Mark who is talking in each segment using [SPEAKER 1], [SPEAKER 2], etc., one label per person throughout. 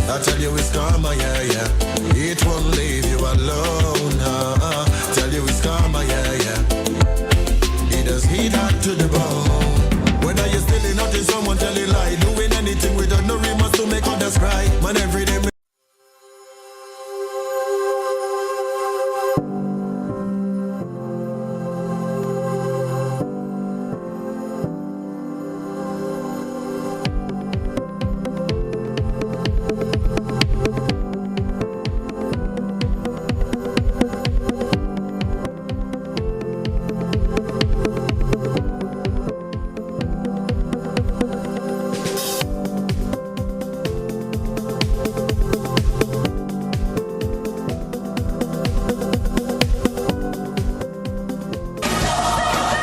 [SPEAKER 1] I tell you it's karma, yeah, yeah. It won't leave you alone. Tell you it's karma, yeah, yeah. It does heat hot to the bone. Whether you're stealing or someone tell you lie, doing anything without no remorse to make others cry. Man, every day.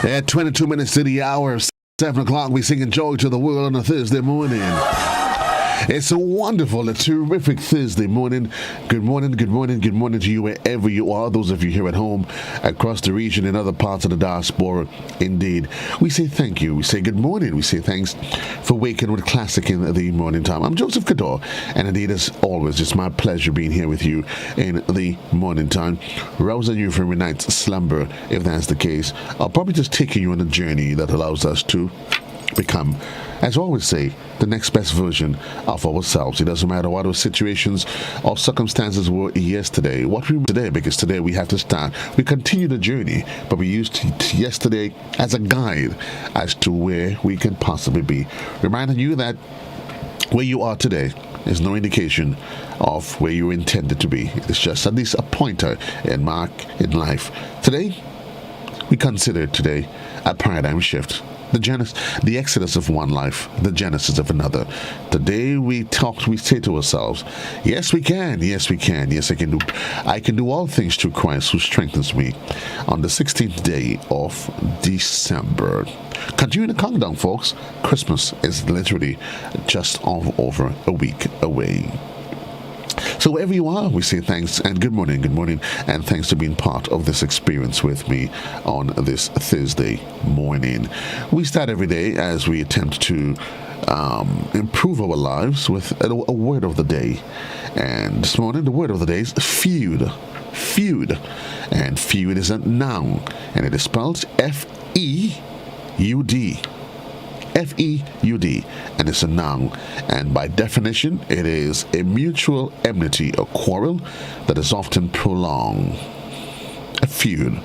[SPEAKER 2] At 22 minutes to the hour, 7 o'clock, we sing Joy to the World on a Thursday morning. It's a wonderful, a terrific Thursday morning. Good morning, good morning, good morning to you wherever you are. Those of you here at home, across the region, and other parts of the diaspora. Indeed, we say thank you. We say good morning. We say thanks for waking with classic in the morning time. I'm Joseph Cador, and indeed, as always, it's my pleasure being here with you in the morning time. Rousing you from your night's slumber, if that's the case. I'll probably just taking you on a journey that allows us to become, as I always say, the next best version of ourselves. It doesn't matter what our situations or circumstances were yesterday. What we today, because today we have to start. We continue the journey, but we used yesterday as a guide as to where we can possibly be. Reminding you that where you are today is no indication of where you intended to be. It's just at least a pointer and mark in life. Today, we consider today a paradigm shift. The exodus of one life, the genesis of another. Today we say to ourselves, yes we can, yes we can, yes I can do all things through Christ who strengthens me. On the 16th day of December. Continue the countdown, folks. Christmas is literally just over a week away. So wherever you are, we say thanks and good morning, and thanks for being part of this experience with me on this Thursday morning. We start every day as we attempt to improve our lives with a word of the day. And this morning, the word of the day is feud. Feud. And feud is a noun, and it is spelled F-E-U-D. F-E-U-D, and it's a noun, and by definition it is a mutual enmity or quarrel that is often prolonged. A feud.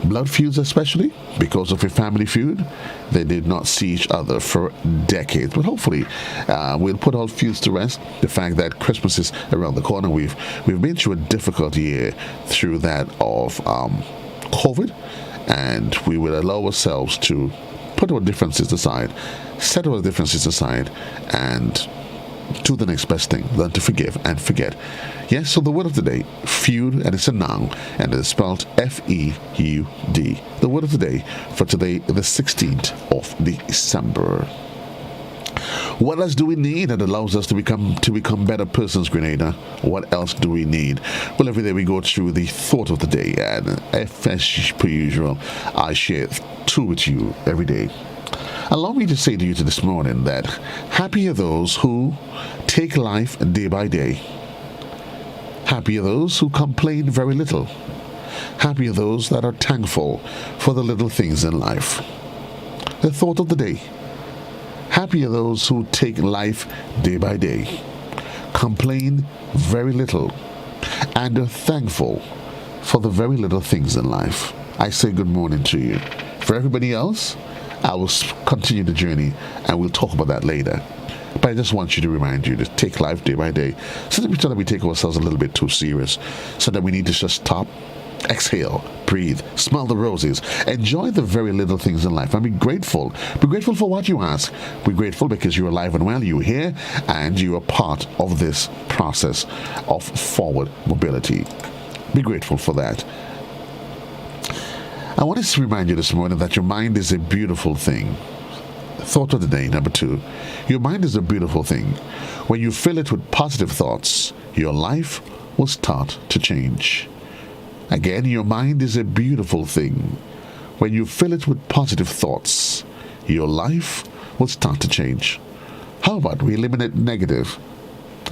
[SPEAKER 2] Blood feuds, especially because of a family feud, they did not see each other for decades. But hopefully we'll put all feuds to rest. The fact that Christmas is around the corner, we've been through a difficult year through that of COVID, and we will allow ourselves to put our differences aside, set our differences aside, and do the next best thing, learn to forgive and forget. Yes, so the word of the day, feud, and it's a noun, and it is spelled F-E-U-D. The word of the day for today, the 16th of December. What else do we need that allows us to become better persons, Grenada? What else do we need? Well, every day we go through the thought of the day, and as per usual, I share two with you every day. Allow me to say to you this morning that happy are those who take life day by day. Happy are those who complain very little. Happy are those that are thankful for the little things in life. The thought of the day. Happy are those who take life day by day, complain very little, and are thankful for the very little things in life. I say good morning to you. For everybody else, I will continue the journey, and we'll talk about that later. But I just want you to remind you to take life day by day, so that we take ourselves a little bit too serious, so that we need to just stop, exhale, breathe, smell the roses, enjoy the very little things in life, and be grateful. Be grateful for what you ask. Be grateful because you're alive and well, you're here, and you are part of this process of forward mobility. Be grateful for that. I want to remind you this morning that your mind is a beautiful thing. Thought of the day, number 2. Your mind is a beautiful thing. When you fill it with positive thoughts, your life will start to change. Again, your mind is a beautiful thing. When you fill it with positive thoughts, your life will start to change. How about we eliminate negative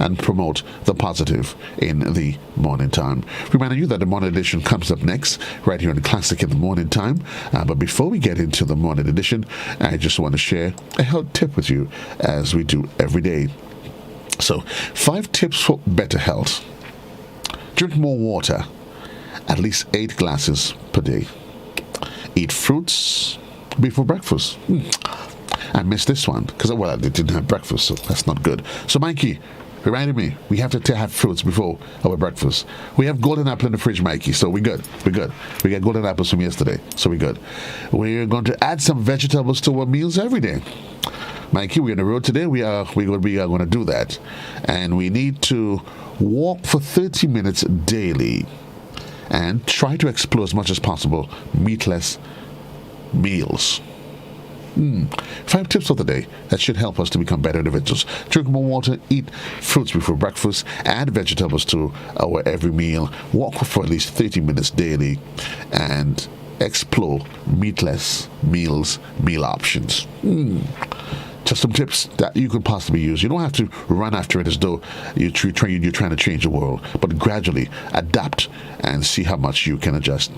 [SPEAKER 2] and promote the positive in the morning time. Reminding you that the morning edition comes up next, right here in Classic in the Morning Time. But before we get into the morning edition, I just want to share a health tip with you, as we do every day. So, 5 tips for better health. Drink more water, at least 8 glasses per day. Eat fruits before breakfast. I missed this one because, I didn't have breakfast, so that's not good. So, Mikey reminded me, we have to have fruits before our breakfast. We have golden apple in the fridge, Mikey, so we're good. We got golden apples from yesterday, so we're good. We're going to add some vegetables to our meals every day. Mikey, we're on the road today. We're going to do that. And we need to walk for 30 minutes daily and try to explore as much as possible meatless meals. 5 tips for the day that should help us to become better individuals. Drink more water, eat fruits before breakfast, add vegetables to our every meal, walk for at least 30 minutes daily, and explore meatless meal options. Just some tips that you could possibly use. You don't have to run after it as though you're trying to change the world, but gradually adapt and see how much you can adjust.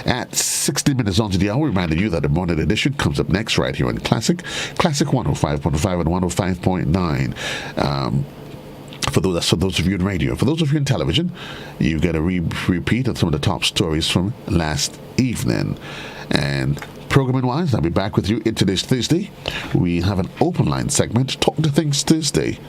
[SPEAKER 2] At 60 minutes on to the hour, reminding you that the morning edition comes up next right here on Classic 105.5 and 105.9. For those of you in radio. For those of you in television, you get a repeat of some of the top stories from last evening. And programming-wise, I'll be back with you in today's Thursday. We have an open line segment, Talk to Things Thursday.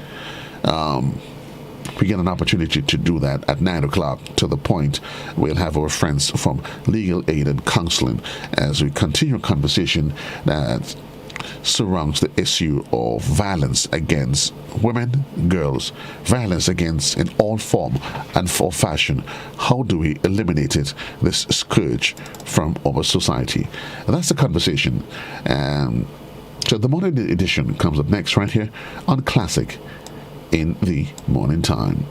[SPEAKER 2] We get an opportunity to do that at 9 o'clock. To the point, we'll have our friends from Legal Aid and Counseling as we continue a conversation that surrounds the issue of violence against women, girls, violence against in all form and for fashion. How do we eliminate this scourge from our society? And that's the conversation. So the morning edition comes up next right here on Classic in the Morning Time.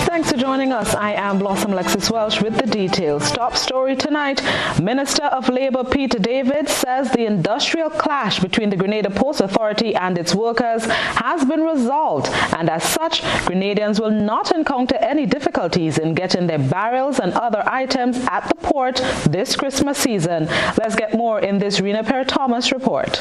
[SPEAKER 3] Thanks for joining us. I am Blossom Lexis Welsh with the details. Top story tonight. Minister of Labour Peter David says the industrial clash between the Grenada Ports Authority and its workers has been resolved, and as such, Grenadians will not encounter any difficulties in getting their barrels and other items at the port this Christmas season. Let's get more in this Rena Perry-Thomas report.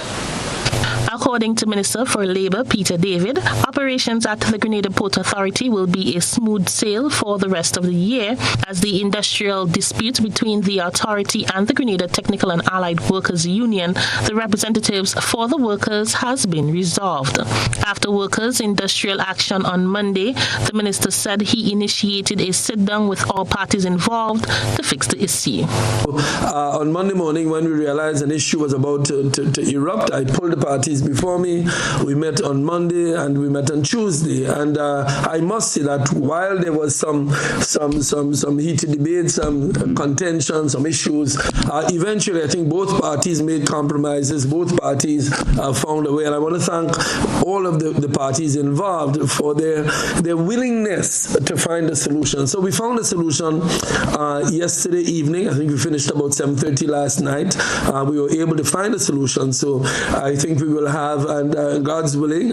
[SPEAKER 4] According to Minister for Labour Peter David, operations at the Grenada Port Authority will be a smooth sail for the rest of the year as the industrial dispute between the authority and the Grenada Technical and Allied Workers Union, the representatives for the workers, has been resolved. After workers' industrial action on Monday, the minister said he initiated a sit-down with all parties involved to fix the issue.
[SPEAKER 5] On Monday morning, when we realized an issue was about to erupt, I pulled the parties before me. We met on Monday and we met on Tuesday, and I must say that while there was some heated debate, some contention, some issues, eventually I think both parties made compromises. Both parties found a way, and I want to thank all of the parties involved for their willingness to find a solution. So we found a solution yesterday evening. I think we finished about 7:30 last night. We were able to find a solution. So I think we will have, and God's willing,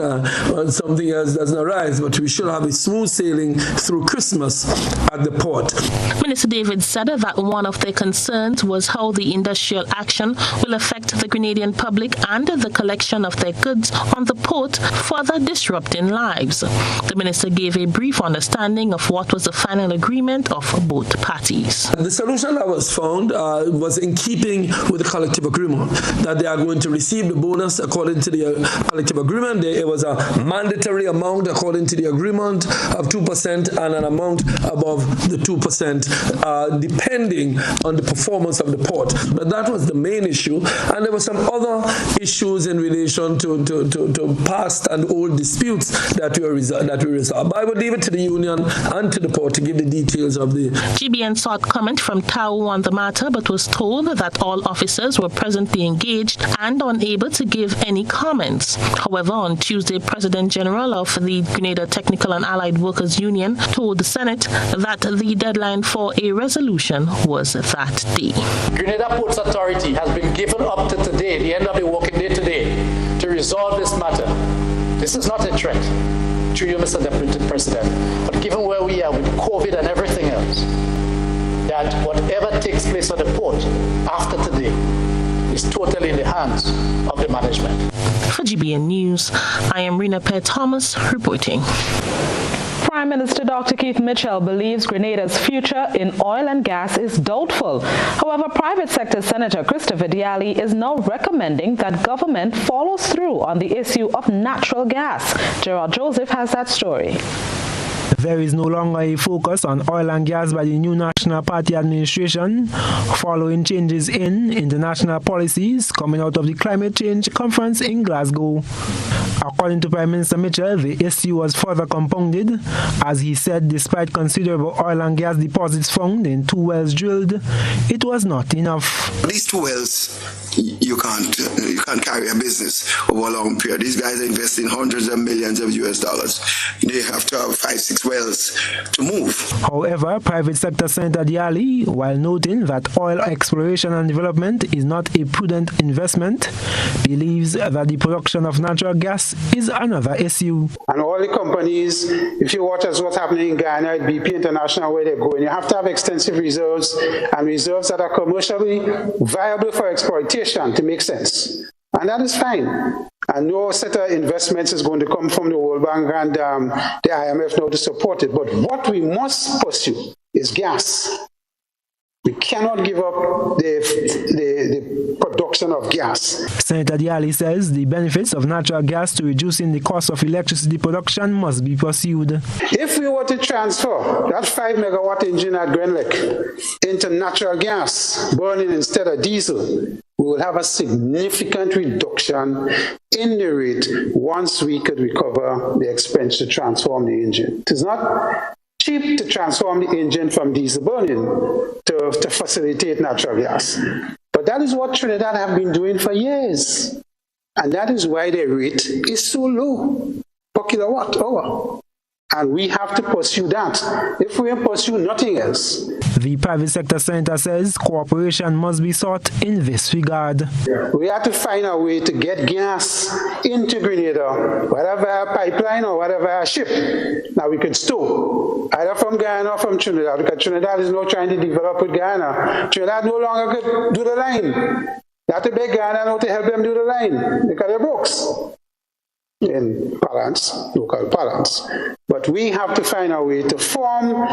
[SPEAKER 5] something else doesn't arise, but we should have a smooth sailing through Christmas at the port.
[SPEAKER 4] Minister David said that one of their concerns was how the industrial action will affect the Grenadian public and the collection of their goods on the port, further disrupting lives. The minister gave a brief understanding of what was the final agreement of both parties.
[SPEAKER 5] The solution that was found was in keeping with the collective agreement, that they are going to receive the bonus according to the collective agreement. It was a mandatory amount according to the agreement of 2% and an amount above the 2%, depending on the performance of the port. But that was the main issue, and there were some other issues in relation to past and old disputes that we resolved. But I would leave it to the union and to the port to give the details of the...
[SPEAKER 4] GBN sought comment from TAU on the matter, but was told that all officers were presently engaged and unable to give any comments. However, on Tuesday, President General of the Grenada Technical and Allied Workers Union told the Senate that the deadline for a resolution was that day.
[SPEAKER 6] Grenada Ports Authority has been given up to today, the end of the working day today, to resolve this matter. This is not a threat, through you, Mr. Deputy President, but given where we are with COVID and everything else, that whatever takes place at the port after today is totally in the hands of the management.
[SPEAKER 4] For GBN News, I am Rena Pear Thomas reporting.
[SPEAKER 3] Prime Minister Dr. Keith Mitchell believes Grenada's future in oil and gas is doubtful. However, private sector Senator Christopher Dialli is now recommending that government follows through on the issue of natural gas. Gerard Joseph has that story.
[SPEAKER 7] There is no longer a focus on oil and gas by the new National Party administration following changes in international policies coming out of the climate change conference in Glasgow. According to Prime Minister Mitchell, the issue was further compounded as he said despite considerable oil and gas deposits found in 2 wells drilled, it was not enough.
[SPEAKER 8] These 2 wells, you can't carry a business over a long period. These guys are investing hundreds of millions of US dollars. They have to have 5-6 wells to move.
[SPEAKER 7] However, private sector Senator Dialli, while noting that oil exploration and development is not a prudent investment, believes that the production of natural gas is another issue.
[SPEAKER 9] And all the companies, if you watch as what's happening in Ghana at BP International, where they're going, you have to have extensive reserves and reserves that are commercially viable for exploitation to make sense. And that is fine. And no set of investments is going to come from the World Bank and the IMF now to support it. But what we must pursue is gas. We cannot give up the production of gas.
[SPEAKER 7] Senator Dialli says the benefits of natural gas to reducing the cost of electricity production must be pursued.
[SPEAKER 9] If we were to transfer that 5 megawatt engine at Grenlick into natural gas burning instead of diesel, we will have a significant reduction in the rate once we could recover the expense to transform the engine. It is not cheap to transform the engine from diesel burning to facilitate natural gas. But that is what Trinidad have been doing for years. And that is why the rate is so low per kilowatt hour. And we have to pursue that. If we pursue nothing else.
[SPEAKER 7] The private sector senator says cooperation must be sought in this regard.
[SPEAKER 9] We have to find a way to get gas into Grenada, whether via pipeline or whether via ship. Now we could store, either from Guyana or from Trinidad, because Trinidad is now trying to develop with Guyana. Trinidad no longer could do the line. They have to beg Guyana now to help them do the line, because they're broke. In parlance, local parlance. But we have to find a way to form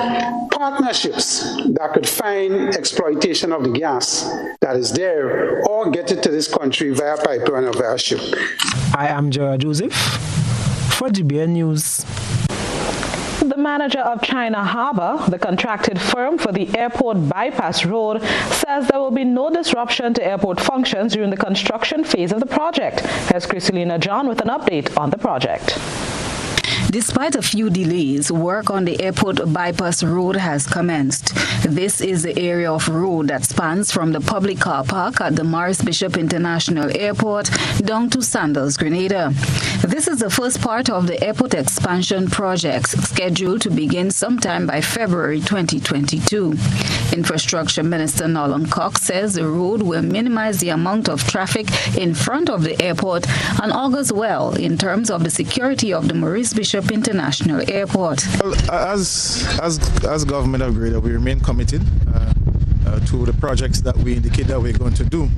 [SPEAKER 9] partnerships that could find exploitation of the gas that is there or get it to this country via pipeline or via ship.
[SPEAKER 7] I am Gerard Joseph for GBN News.
[SPEAKER 3] The manager of China Harbour, the contracted firm for the airport bypass road, says there will be no disruption to airport functions during the construction phase of the project. Here's Christelina John with an update on the project.
[SPEAKER 10] Despite a few delays, work on the airport bypass road has commenced. This is the area of road that spans from the public car park at the Morris Bishop International Airport down to Sandals, Grenada. This is the first part of the airport expansion project, scheduled to begin sometime by February 2022. Infrastructure Minister Nolan Cox says the road will minimize the amount of traffic in front of the airport and augurs well in terms of the security of the Maurice Bishop International Airport.
[SPEAKER 11] Well, as government of Grenada, we remain committed to the projects that we indicate that we're going to do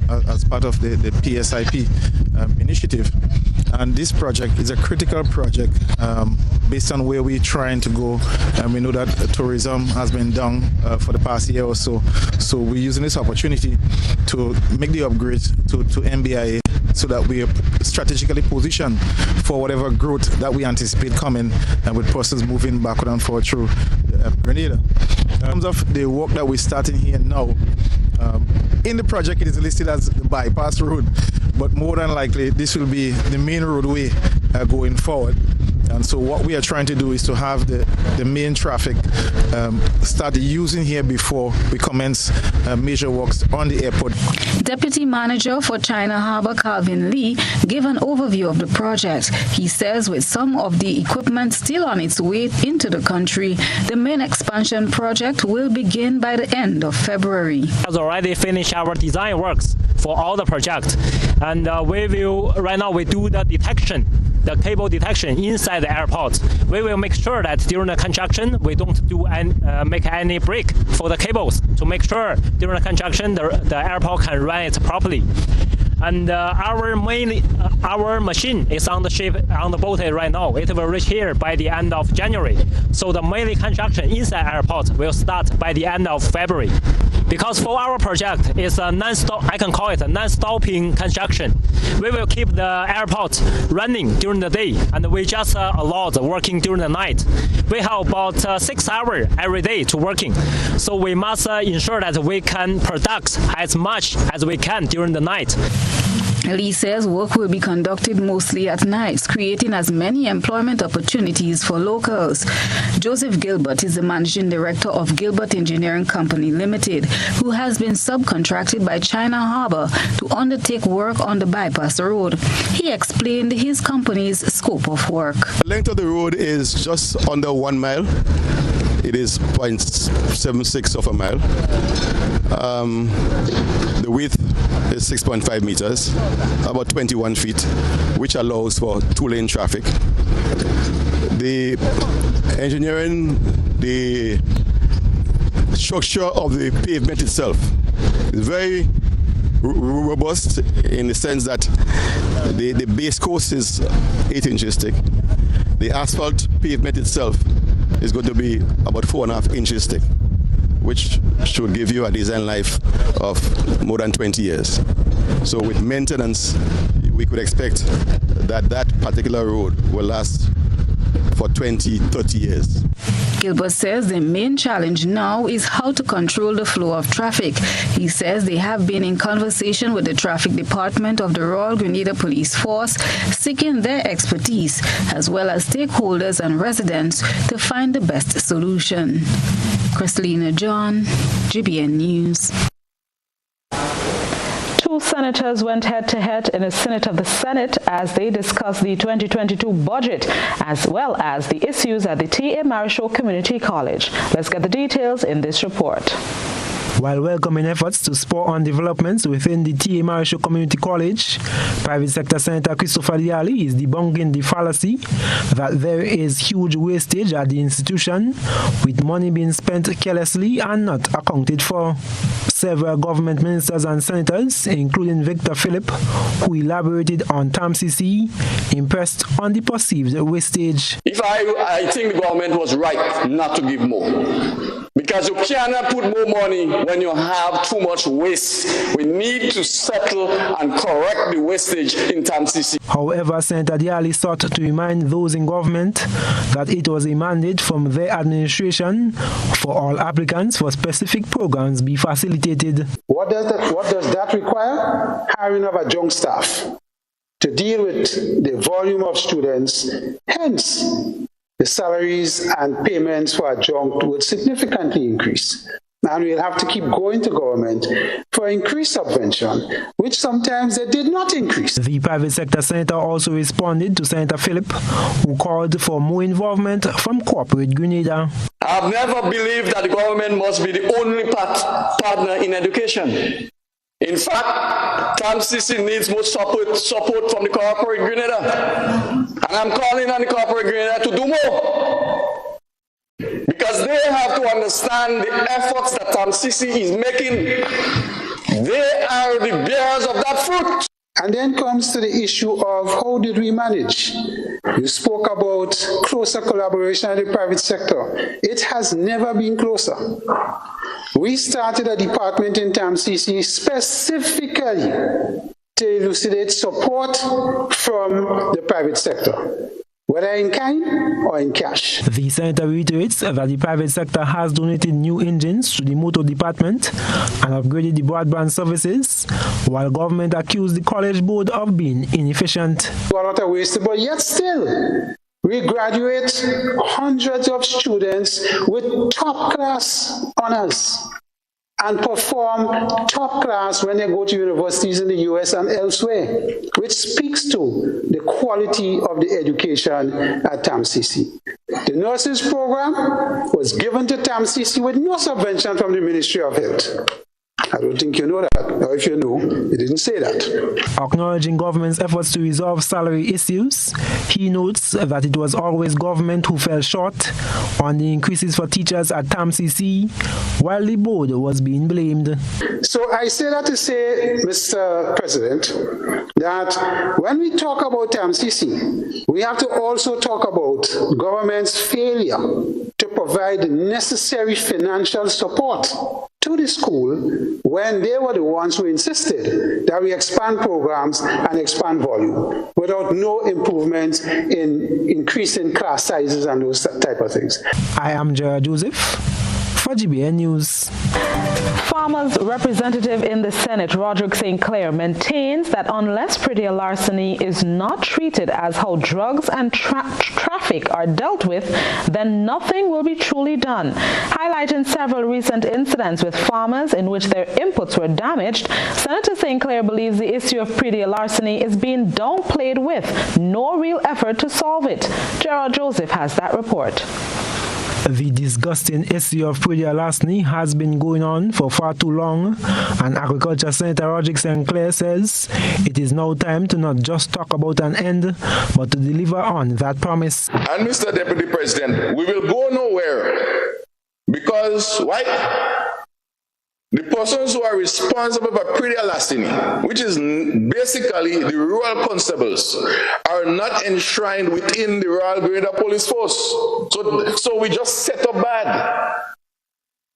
[SPEAKER 11] as part of the PSIP initiative. And this project is a critical project based on where we're trying to go. And we know that tourism has been down for the past year or so. So we're using this opportunity to make the upgrade to MBIA so that we are strategically positioned for whatever growth that we anticipate coming and with persons moving backward and forward through Grenada. In terms of the work that we're starting here now, in the project it is listed as the bypass road, but more than likely this will be the main roadway going forward. And so what we are trying to do is to have the main traffic start using here before we commence major works on the airport.
[SPEAKER 10] Deputy Manager for China Harbour, Calvin Lee, gave an overview of the project. He says with some of the equipment still on its way into the country, the main expansion project will begin by the end of February.
[SPEAKER 12] Has already finished our design works for all the project, and right now we do the detection, the cable detection inside the airport. We will make sure that during the construction we don't make any break for the cables to make sure during the construction the airport can run it properly. And our machine is on the ship, on the boat right now. It will reach here by the end of January. So the main construction inside airport will start by the end of February. Because for our project, it's a non-stop, I can call it a non-stopping construction. We will keep the airport running during the day, and we just allow the working during the night. We have about 6 hours every day to working. So we must ensure that we can produce as much as we can during the night.
[SPEAKER 10] Lee says work will be conducted mostly at nights, creating as many employment opportunities for locals. Joseph Gilbert is the managing director of Gilbert Engineering Company Limited, who has been subcontracted by China Harbour to undertake work on the bypass road. He explained his company's scope of work.
[SPEAKER 13] The length of the road is just under 1 mile. It is 0.76 of a mile. The width is 6.5 meters, about 21 feet, which allows for 2-lane traffic. The engineering, the structure of the pavement itself is very robust in the sense that the base course is 8 inches thick. The asphalt pavement itself is going to be about 4.5 inches thick, which should give you a design life of more than 20 years. So with maintenance, we could expect that that particular road will last for 20, 30 years.
[SPEAKER 10] Gilbert says the main challenge now is how to control the flow of traffic. He says they have been in conversation with the traffic department of the Royal Grenada Police Force, seeking their expertise, as well as stakeholders and residents to find the best solution. Christelina John, GBN News.
[SPEAKER 3] Two senators went head-to-head in the Senate of the Senate as they discussed the 2022 budget as well as the issues at the T.A. Marichaud Community College. Let's get the details in this report.
[SPEAKER 7] While welcoming efforts to spur on developments within the T.A. Marichaud Community College, Private Sector Senator Christopher Diali is debunking the fallacy that there is huge wastage at the institution, with money being spent carelessly and not accounted for. Several government ministers and senators, including Victor Philip, who elaborated on TAMCC, impressed on the perceived wastage.
[SPEAKER 14] I think the government was right not to give more. Because you cannot put more money when you have too much waste. We need to settle and correct the wastage in TAMCC.
[SPEAKER 7] However, Senator Diali sought to remind those in government that it was a mandate from their administration for all applicants for specific programs be facilitated.
[SPEAKER 9] What does that require? Hiring of adjunct staff to deal with the volume of students. Hence, the salaries and payments for adjunct would significantly increase. And we'll have to keep going to government for increased subvention, which sometimes they did not increase.
[SPEAKER 7] The private sector senator also responded to Senator Philip, who called for more involvement from corporate Grenada.
[SPEAKER 14] I've never believed that the government must be the only partner in education. In fact, TAMCC needs more support from the corporate Grenada. And I'm calling on the corporate Grenada to do more. Because they have to understand the efforts that TAMCC is making. They are the bearers of that fruit.
[SPEAKER 9] And then comes to the issue of how did we manage? You spoke about closer collaboration in the private sector. It has never been closer. We started a department in TAMCC specifically to elucidate support from the private sector, whether in kind or in cash.
[SPEAKER 7] The senator reiterates that the private sector has donated new engines to the motor department and upgraded the broadband services, while government accused the college board of being inefficient.
[SPEAKER 9] We are not a waste, but yet still, We graduate hundreds of students with top-class honors and perform top class when they go to universities in the US and elsewhere, which speaks to the quality of the education at TAMCC. The nurses program was given to TAMCC with no subvention from the Ministry of Health. I don't think you know that, or if you know, he didn't say that.
[SPEAKER 7] Acknowledging government's efforts to resolve salary issues, he notes that it was always government who fell short on the increases for teachers at TAMCC, while the board was being blamed.
[SPEAKER 9] So I say that to say, Mr. President, that when we talk about TAMCC, we have to also talk about government's failure to provide the necessary financial support to the school when they were the ones who insisted that we expand programs and expand volume without no improvement in increasing class sizes and those type of things.
[SPEAKER 7] I am Gerard Joseph for GBN News.
[SPEAKER 3] Farmers' representative in the Senate, Roderick St. Clair, maintains that unless pretty larceny is not treated as how drugs and traffic are dealt with, then nothing will be truly done. Highlighting several recent incidents with farmers in which their inputs were damaged, Senator St. Clair believes the issue of pretty larceny is being downplayed with no real effort to solve it. Gerard Joseph has that report.
[SPEAKER 7] The disgusting issue of pretty larceny has been going on for far too long, and Agriculture Senator Roderick St. Clair says it is now time to not just talk about an end, but to deliver on that promise.
[SPEAKER 15] And Mr. Deputy President, we will go nowhere because why? The persons who are responsible for pretty larceny, which is basically the rural constables, are not enshrined within the Royal Grenada Police Force. So we just set up bad.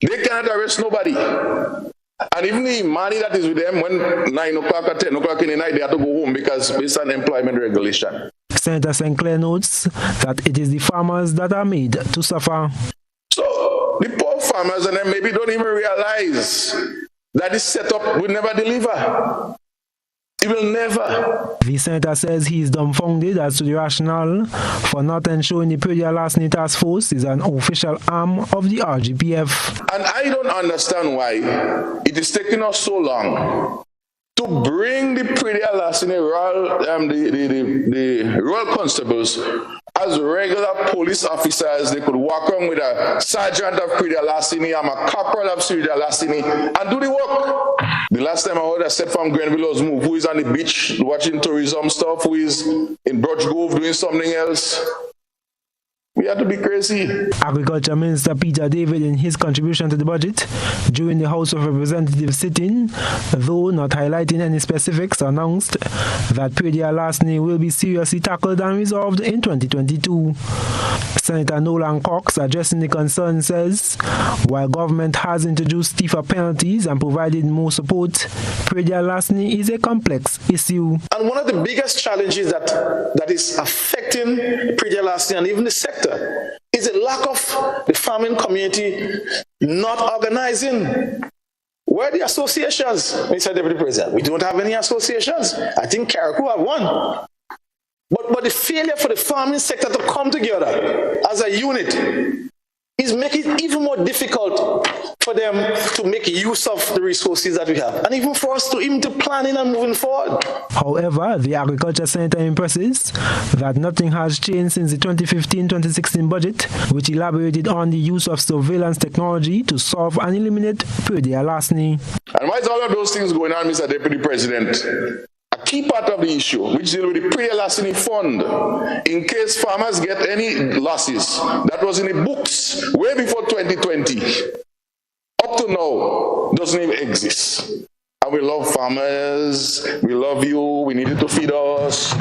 [SPEAKER 15] They cannot arrest nobody. And even the money that is with them, when 9 o'clock or 10 o'clock in the night, they have to go home because based on employment regulation.
[SPEAKER 7] Senator St. Clair notes that it is the farmers that are made to suffer.
[SPEAKER 15] So the poor farmers and them maybe don't even realize that this setup will never deliver. It will never.
[SPEAKER 7] The senator says he is dumbfounded as to the rationale for not ensuring the pretty larceny task force is an official arm of the RGPF.
[SPEAKER 15] And I don't understand why it is taking us so long to bring the pretty larceny the rural constables as regular police officers. They could walk around with a sergeant of pretty larceny, I'm a corporal of pretty larceny, and do the work. The last time I heard a set from Grenville's move, who is on the beach watching tourism stuff, who is in Bruch Grove doing something else. We have to be crazy.
[SPEAKER 7] Agriculture Minister Peter David, in his contribution to the budget during the House of Representatives sitting, though not highlighting any specifics, announced that pretty larceny will be seriously tackled and resolved in 2022. Senator Nolan Cox, addressing the concern, says while government has introduced stiffer penalties and provided more support, pretty larceny is a complex issue.
[SPEAKER 16] And one of the biggest challenges that is affecting pretty larceny and even the sector is a lack of the farming community not organizing. Where are the associations, Mr. Deputy President? We don't have any associations. I think Carriacou have one. But the failure for the farming sector to come together as a unit is making it even more difficult for them to make use of the resources that we have, and even for us to even to planning and moving forward.
[SPEAKER 7] However, the Agriculture Senator impresses that nothing has changed since the 2015-2016 budget, which elaborated on the use of surveillance technology to solve and eliminate pretty larceny.
[SPEAKER 15] And why is all of those things going on, Mr. Deputy President? A key part of the issue, which deals with the pretty larceny fund, in case farmers get any losses, that was in the books way before 2020. Up to now, doesn't even exist. And we love farmers, we love you, we need you to feed us.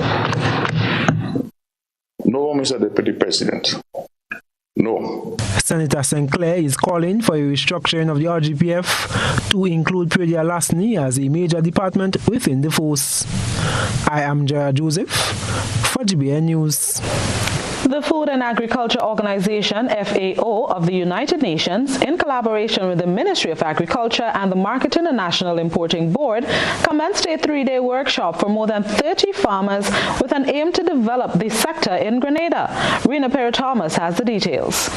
[SPEAKER 15] No, Mr. Deputy President. No.
[SPEAKER 7] Senator St. Clair is calling for a restructuring of the RGPF to include pretty larceny as a major department within the force. I am Gerard Joseph for GBN News.
[SPEAKER 3] The Food and Agriculture Organization, FAO, of the United Nations, in collaboration with the Ministry of Agriculture and the Market International Importing Board, commenced a 3-day workshop for more than 30 farmers with an aim to develop the sector in Grenada. Rena Perry-Thomas has the details.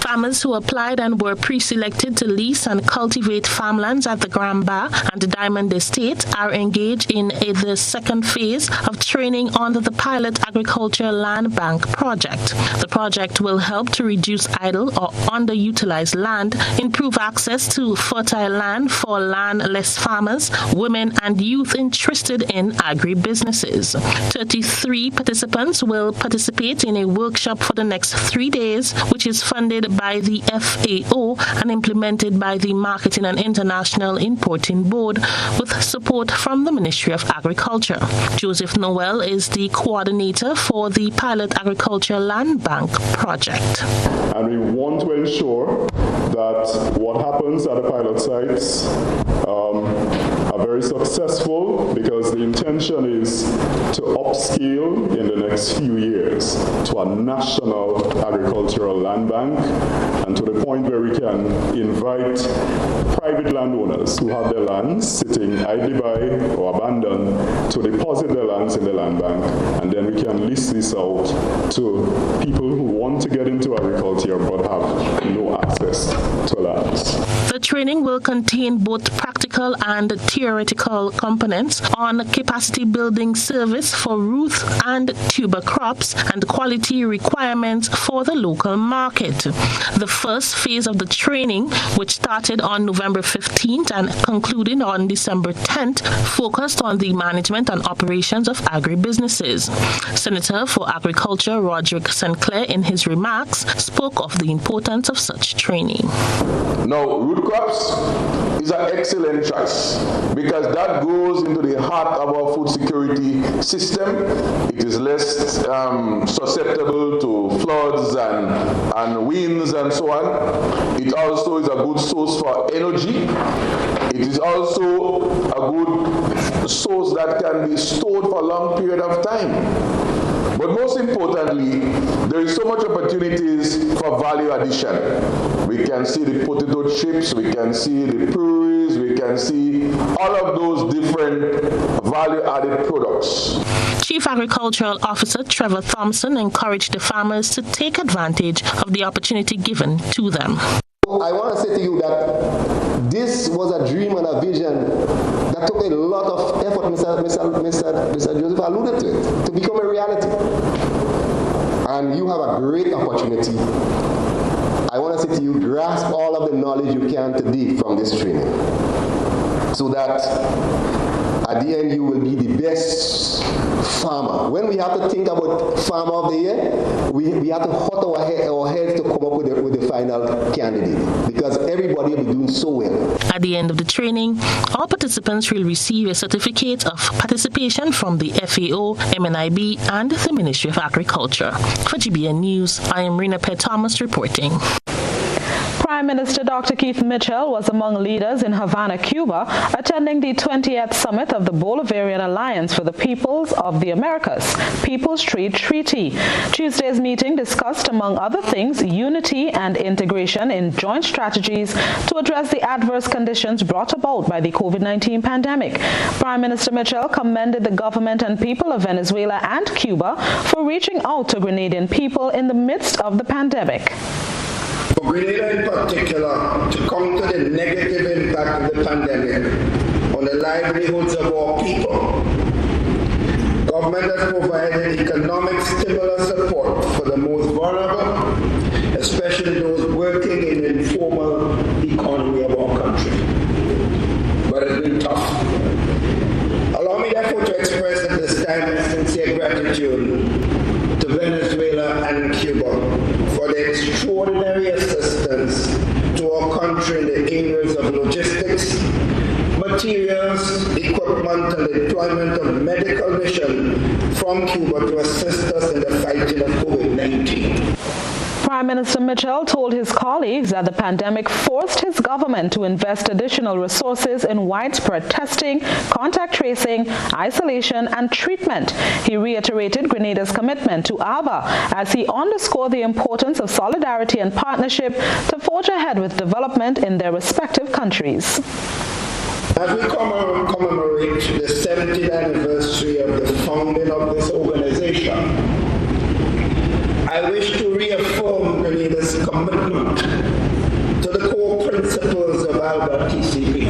[SPEAKER 4] Farmers who applied and were pre-selected to lease and cultivate farmlands at the Gramba and the Diamond Estate are engaged in the second phase of training under the pilot agriculture land bank project. The project will help to reduce idle or underutilized land, improve access to fertile land for landless farmers, women and youth interested in agribusinesses. 33 participants will participate in a workshop for the next 3 days, which is funded by the FAO and implemented by the Marketing and International Importing Board with support from the Ministry of Agriculture. Joseph Noel is the coordinator for the Pilot Agriculture Land Bank project.
[SPEAKER 17] And we want to ensure that what happens at the pilot sites are very successful, because the intention is to upscale in the next few years to a national agricultural land bank, and to the point where we can invite private landowners who have their lands sitting idly by or abandoned to deposit their lands in the land bank, and then we can list this out to people who want to get into agriculture but have no access to lands.
[SPEAKER 4] The training will contain both practical and theoretical components on capacity building service for root and tuber crops and quality requirements for the local market. The first phase of the training, which started on November 15th and concluded on December 10th, focused on the management and operations of agribusinesses. Senator for Agriculture Roderick St. Clair, in his remarks, spoke of the importance of such training.
[SPEAKER 15] Now, root crops is an excellent choice because that goes into the heart of our food security system. It is less susceptible to floods and winds and so on. It also is a good source for energy. It is also a good source that can be stored for a long period of time. But most importantly, there is so much opportunities for value addition. We can see the potato chips, we can see the puris, we can see all of those different value-added products.
[SPEAKER 4] Chief Agricultural Officer Trevor Thompson encouraged the farmers to take advantage of the opportunity given to them.
[SPEAKER 18] I want to say to you that this was a dream and a vision that took a lot of effort, Mr. Joseph alluded to it, to become a reality. And you have a great opportunity. I want to say to you, grasp all of the knowledge you can today from this training, so that at the end you will be the best farmer. When we have to think about Farmer of the Year, we have to hot our heads to come up with the final candidate, because everybody will be doing so well.
[SPEAKER 4] At the end of the training, all participants will receive a certificate of participation from the FAO, MNIB, and the Ministry of Agriculture. For GBN News, I am Rena Perry-Thomas reporting.
[SPEAKER 3] Prime Minister Dr. Keith Mitchell was among leaders in Havana, Cuba, attending the 20th summit of the Bolivarian Alliance for the Peoples of the Americas, People's Trade Treaty. Tuesday's meeting discussed, among other things, unity and integration in joint strategies to address the adverse conditions brought about by the COVID-19 pandemic. Prime Minister Mitchell commended the government and people of Venezuela and Cuba for reaching out to Grenadian people in the midst of the pandemic.
[SPEAKER 8] For Grenada in particular, to counter the negative impact of the pandemic on the livelihoods of our people, government has provided economic stimulus support for the most vulnerable, especially those working in the informal economy of our country. But it's been tough. Allow me therefore to express at this time sincere gratitude to Venezuela and Cuba for the extraordinary assistance to our country in the areas of logistics, materials, equipment, and deployment of medical mission from Cuba to assist us in the fighting of COVID-19.
[SPEAKER 3] Prime Minister Mitchell told his colleagues that the pandemic forced his government to invest additional resources in widespread testing, contact tracing, isolation, and treatment. He reiterated Grenada's commitment to AVA as he underscored the importance of solidarity and partnership to forge ahead with development in their respective countries.
[SPEAKER 8] As we commemorate the 70th anniversary of the founding of this organization, I wish to reaffirm Grenada's commitment to the core principles of ALBA TCP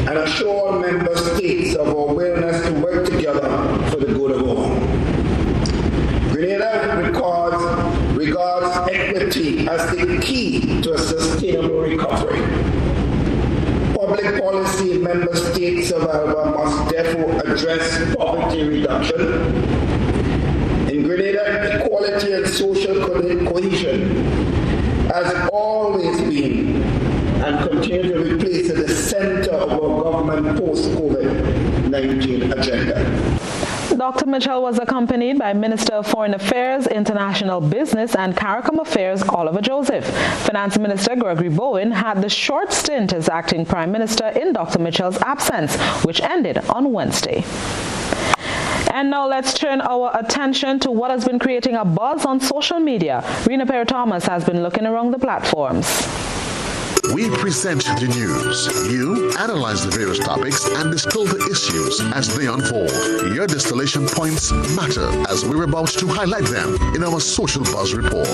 [SPEAKER 8] and assure all member states of our willingness to work together for the good of all. Grenada regards equity as the key to a sustainable recovery. Public policy in member states of ALBA must therefore address poverty reduction. In Grenada, equality and social cohesion has always been and continue to be placed at the center of our government post-COVID-19 agenda.
[SPEAKER 3] Dr. Mitchell was accompanied by Minister of Foreign Affairs, International Business and CARICOM Affairs Oliver Joseph. Finance Minister Gregory Bowen had the short stint as acting Prime Minister in Dr. Mitchell's absence, which ended on Wednesday. And now let's turn our attention to what has been creating a buzz on social media. Rena Perry-Thomas has been looking around the platforms.
[SPEAKER 2] We present the news. You analyze the various topics and distill the issues as they unfold. Your distillation points matter as we're about to highlight them in our Social Buzz Report.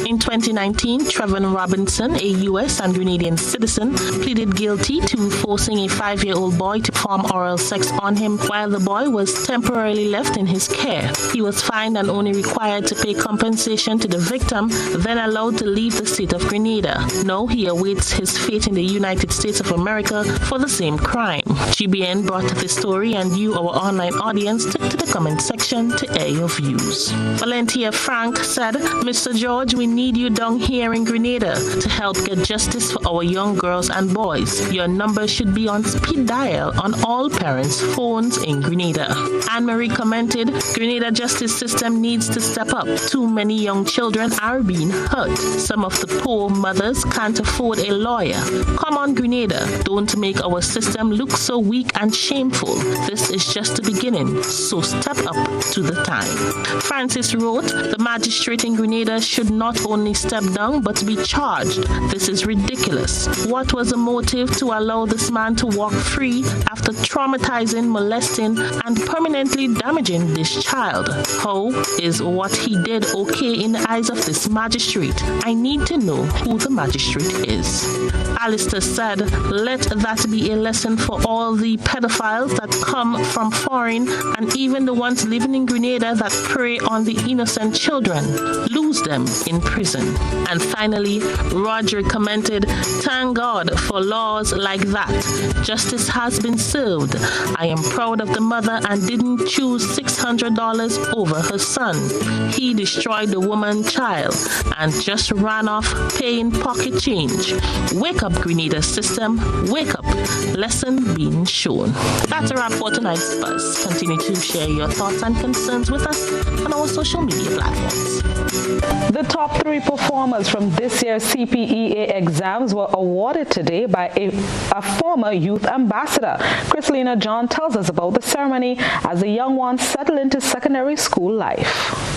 [SPEAKER 4] In 2019, Trevon Robinson, a U.S. and Grenadian citizen, pleaded guilty to forcing a 5-year-old boy to perform oral sex on him while the boy was temporarily left in his care. He was fined and only required to pay compensation to the victim, then allowed to leave the state of Grenada. Now he awaits his fate in the United States of America for the same crime. GBN brought this story and you, our online audience, took to the comment section to air your views. Valentia Frank said, Mr. George, we need you down here in Grenada to help get justice for our young girls and boys. Your number should be on speed dial on all parents' phones in Grenada. Anne-Marie commented, Grenada justice system needs to step up. Too many young children are being hurt. Some of the poor mothers can't afford a lawyer. Come on, Grenada. Don't make our system look so weak and shameful. This is just the beginning, so step up to the time. Francis wrote, the magistrate in Grenada should not only step down but be charged. This is ridiculous. What was the motive to allow this man to walk free after traumatizing, molesting, and permanently damaging this child? How is what he did okay in the eyes of this magistrate? I need to know who the magistrate is. Alistair said, let that be a lesson for all the pedophiles that come from foreign and even the ones living in Grenada that prey on the innocent children. Lose them in prison. And finally, Roger commented, thank God for laws like that. Justice has been served. I am proud of the mother and didn't choose $600 over her son. He destroyed the woman's child and just ran off paying pocket change. Wake up, Grenada system. Wake up. Lesson being shown. That's a wrap for tonight's Buzz. Continue to share your thoughts and concerns with us on our social media platforms.
[SPEAKER 3] The top 3 performers from this year's CPEA exams were awarded today by a former youth ambassador. Chrislina John tells us about the ceremony as the young ones settle into secondary school life.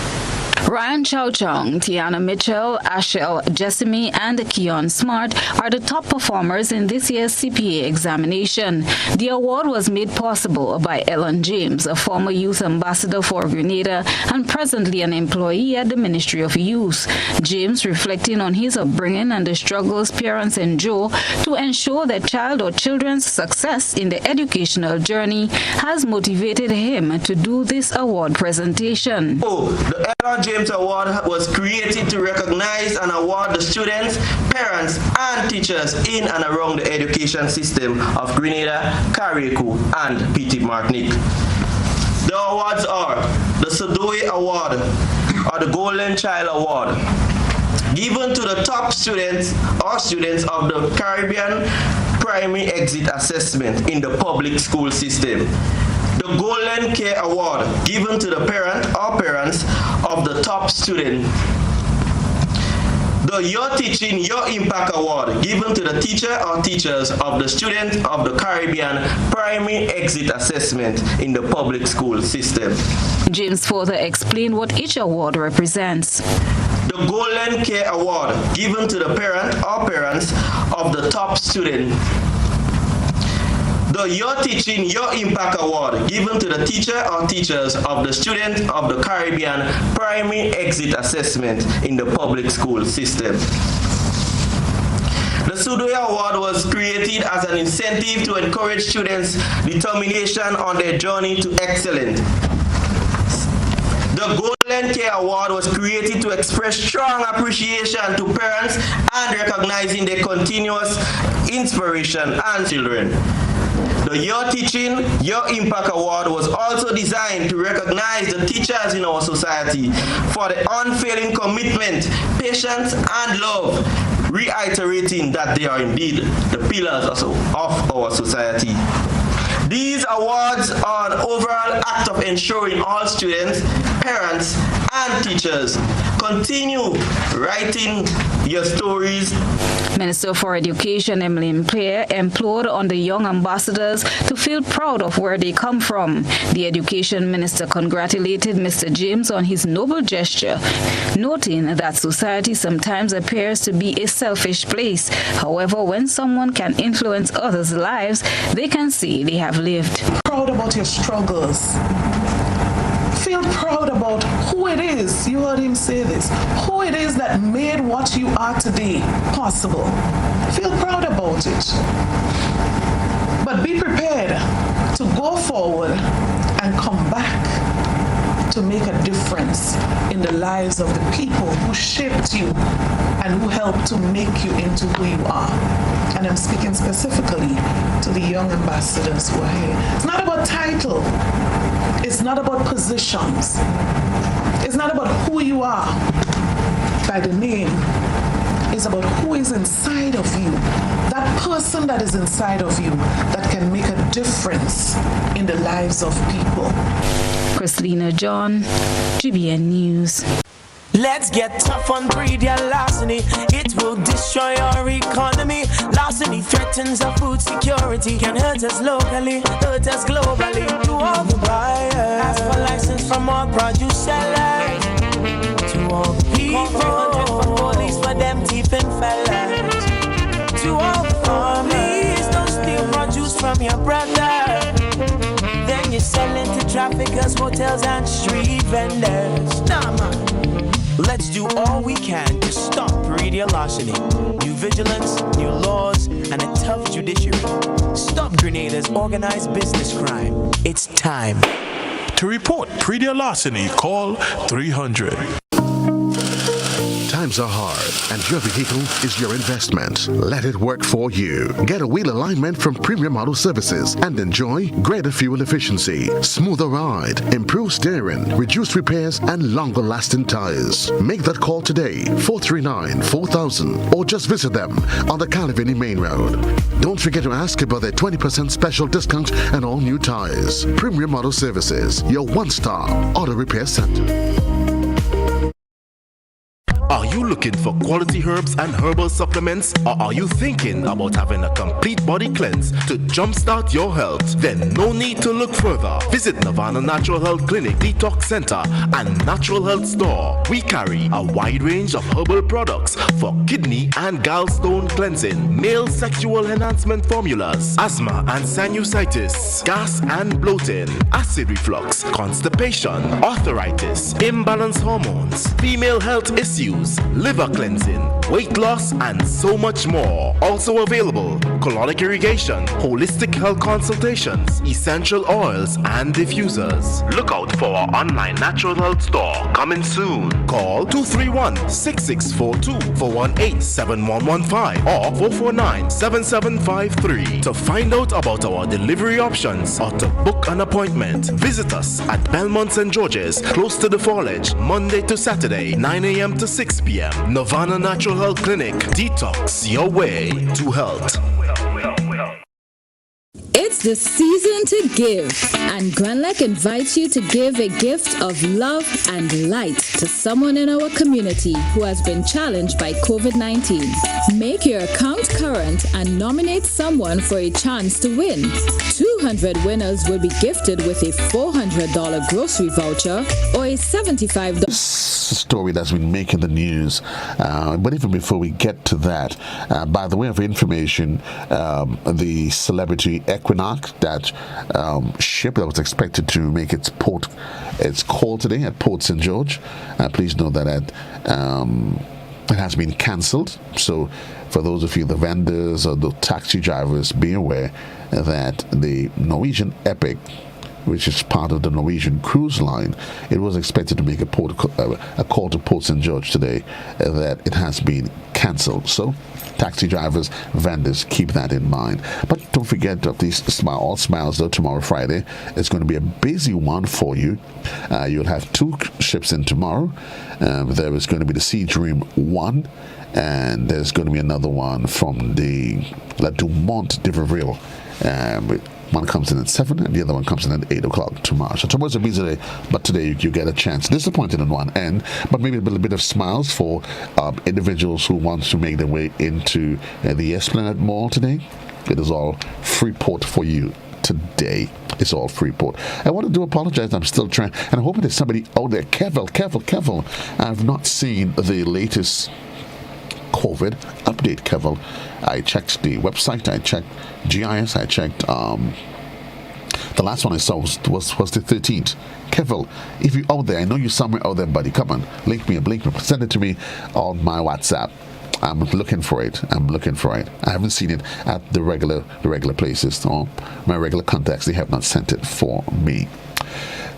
[SPEAKER 10] Ryan Chow Chung, Tiana Mitchell, Ashel Jessamy, and Keon Smart are the top performers in this year's CPA examination. The award was made possible by Ellen James, a former youth ambassador for Grenada and presently an employee at the Ministry of Youth. James, reflecting on his upbringing and the struggles parents endure to ensure their child or children's success in the educational journey, has motivated him to do this award presentation.
[SPEAKER 19] The Ellen James Award was created to recognize and award the students, parents, and teachers in and around the education system of Grenada, Carriacou, and Petit Martinique. The awards are the Sadoy Award, or the Golden Child Award, given to the top students or students of the Caribbean, primary exit assessment in the public school system. The Golden Care Award given to the parent or parents of the top student. The Your Teaching, Your Impact Award given to the teacher or teachers of the student of the Caribbean primary exit assessment in the public school system.
[SPEAKER 10] James further explained what each award represents.
[SPEAKER 19] The Golden Care Award given to the parent or parents of the top student. The Your Teaching, Your Impact Award given to the teacher or teachers of the student of the Caribbean primary exit assessment in the public school system. The Sudoya Award was created as an incentive to encourage students' determination on their journey to excellence. The Golden Care Award was created to express strong appreciation to parents and recognizing their continuous inspiration and children. The Your Teaching, Your Impact Award was also designed to recognize the teachers in our society for the unfailing commitment, patience, and love, reiterating that they are indeed the pillars of our society. These awards are an overall act of ensuring all students, parents, and teachers continue writing your stories.
[SPEAKER 10] Minister for Education Emmeline Pierre implored on the young ambassadors to feel proud of where they come from. The Education Minister congratulated Mr. James on his noble gesture, noting that society sometimes appears to be a selfish place. However, when someone can influence others' lives, they can see they have lived.
[SPEAKER 20] Proud about your struggles. Feel proud about who it is, you heard him say this, who it is that made what you are today possible. Feel proud about it. But be prepared to go forward and come back to make a difference in the lives of the people who shaped you and who helped to make you into who you are. And I'm speaking specifically to the young ambassadors who are here. It's not about title. It's not about positions. It's not about who you are by the name. It's about who is inside of you. That person that is inside of you that can make a difference in the lives of people.
[SPEAKER 10] Christina John, GBN News.
[SPEAKER 21] Let's get tough on breed larceny. It will destroy our economy. Larceny threatens our food security. Can hurt us locally, hurt us globally. To all the buyers, ask for license from all produce sellers. To all the people, for police for them thieving fellas. To all the families, don't steal produce from your brother. Then you sell it to traffickers, hotels and street vendors. Nah, man. Let's do all we can to stop radio larceny. New vigilance, new laws, and a tough judiciary. Stop Grenada's organized business crime. It's time.
[SPEAKER 22] To report pre-deal larceny, call 300.
[SPEAKER 2] Times are hard, and your vehicle is your investment. Let it work for you. Get a wheel alignment from Premium Auto Services and enjoy greater fuel efficiency, smoother ride, improved steering, reduced repairs, and longer-lasting tires. Make that call today, 439-4000, or just visit them on the Calavini Main Road. Don't forget to ask about their 20% special discount and all new tires. Premium Auto Services, your one-star auto repair center.
[SPEAKER 23] Are you looking for quality herbs and herbal supplements, or are you thinking about having a complete body cleanse to jumpstart your health? Then no need to look further. Visit Nirvana Natural Health Clinic, Detox Center, and Natural Health Store. We carry a wide range of herbal products for kidney and gallstone cleansing, male sexual enhancement formulas, asthma and sinusitis, gas and bloating, acid reflux, constipation, arthritis, imbalanced hormones, female health issues, liver cleansing, weight loss, and so much more. Also available, colonic irrigation, holistic health consultations, essential oils, and diffusers. Look out for our online natural health store coming soon. Call 231-6642 418-7115 or 449-7753 to find out about our delivery options or to book an appointment. Visit us at Belmont St. George's, close to the Foliage, Monday to Saturday, 9 a.m. to 6 p.m. Nirvana Natural Health Clinic. Detox your way to health.
[SPEAKER 1] It's the season to give, and Grenlec invites you to give a gift of love and light to someone in our community who has been challenged by COVID-19. Make your account current and nominate someone for a chance to win. 200 winners will be gifted with a $400 grocery voucher or a $75
[SPEAKER 2] story that's been making the news. But even before we get to that, by the way of information, the Celebrity Equinox, that ship that was expected to make its call today at Port St. George, please know that it has been cancelled. So for those of you, the vendors or the taxi drivers, be aware that the Norwegian Epic, which is part of the Norwegian cruise line, it was expected to make a call to Port St. George today, that it has been cancelled. So taxi drivers, vendors, keep that in mind. But don't forget of these all smiles, though. Tomorrow, Friday, it's going to be a busy one for you. You'll have 2 ships in tomorrow. There is going to be the Sea Dream 1, and there's going to be another one from the La Dumont d'Iberville. One comes in at 7 and the other one comes in at 8 o'clock tomorrow. So tomorrow's a busy day, but today you get a chance. Disappointed on one end, but maybe a little bit of smiles for individuals who want to make their way into the Esplanade Mall today. It is all Freeport for you today. It's all Freeport. I wanted to apologize. I'm still trying, and I'm hoping there's somebody out there. Careful. I've not seen the latest COVID update, Kevin. I checked the website, I checked GIS, I checked the last one I saw was the 13th. Kevin, if you're out there, I know you're somewhere out there, buddy. Come on, link me, send it to me on my WhatsApp. I'm looking for it. I haven't seen it at the regular places or my regular contacts. They have not sent it for me.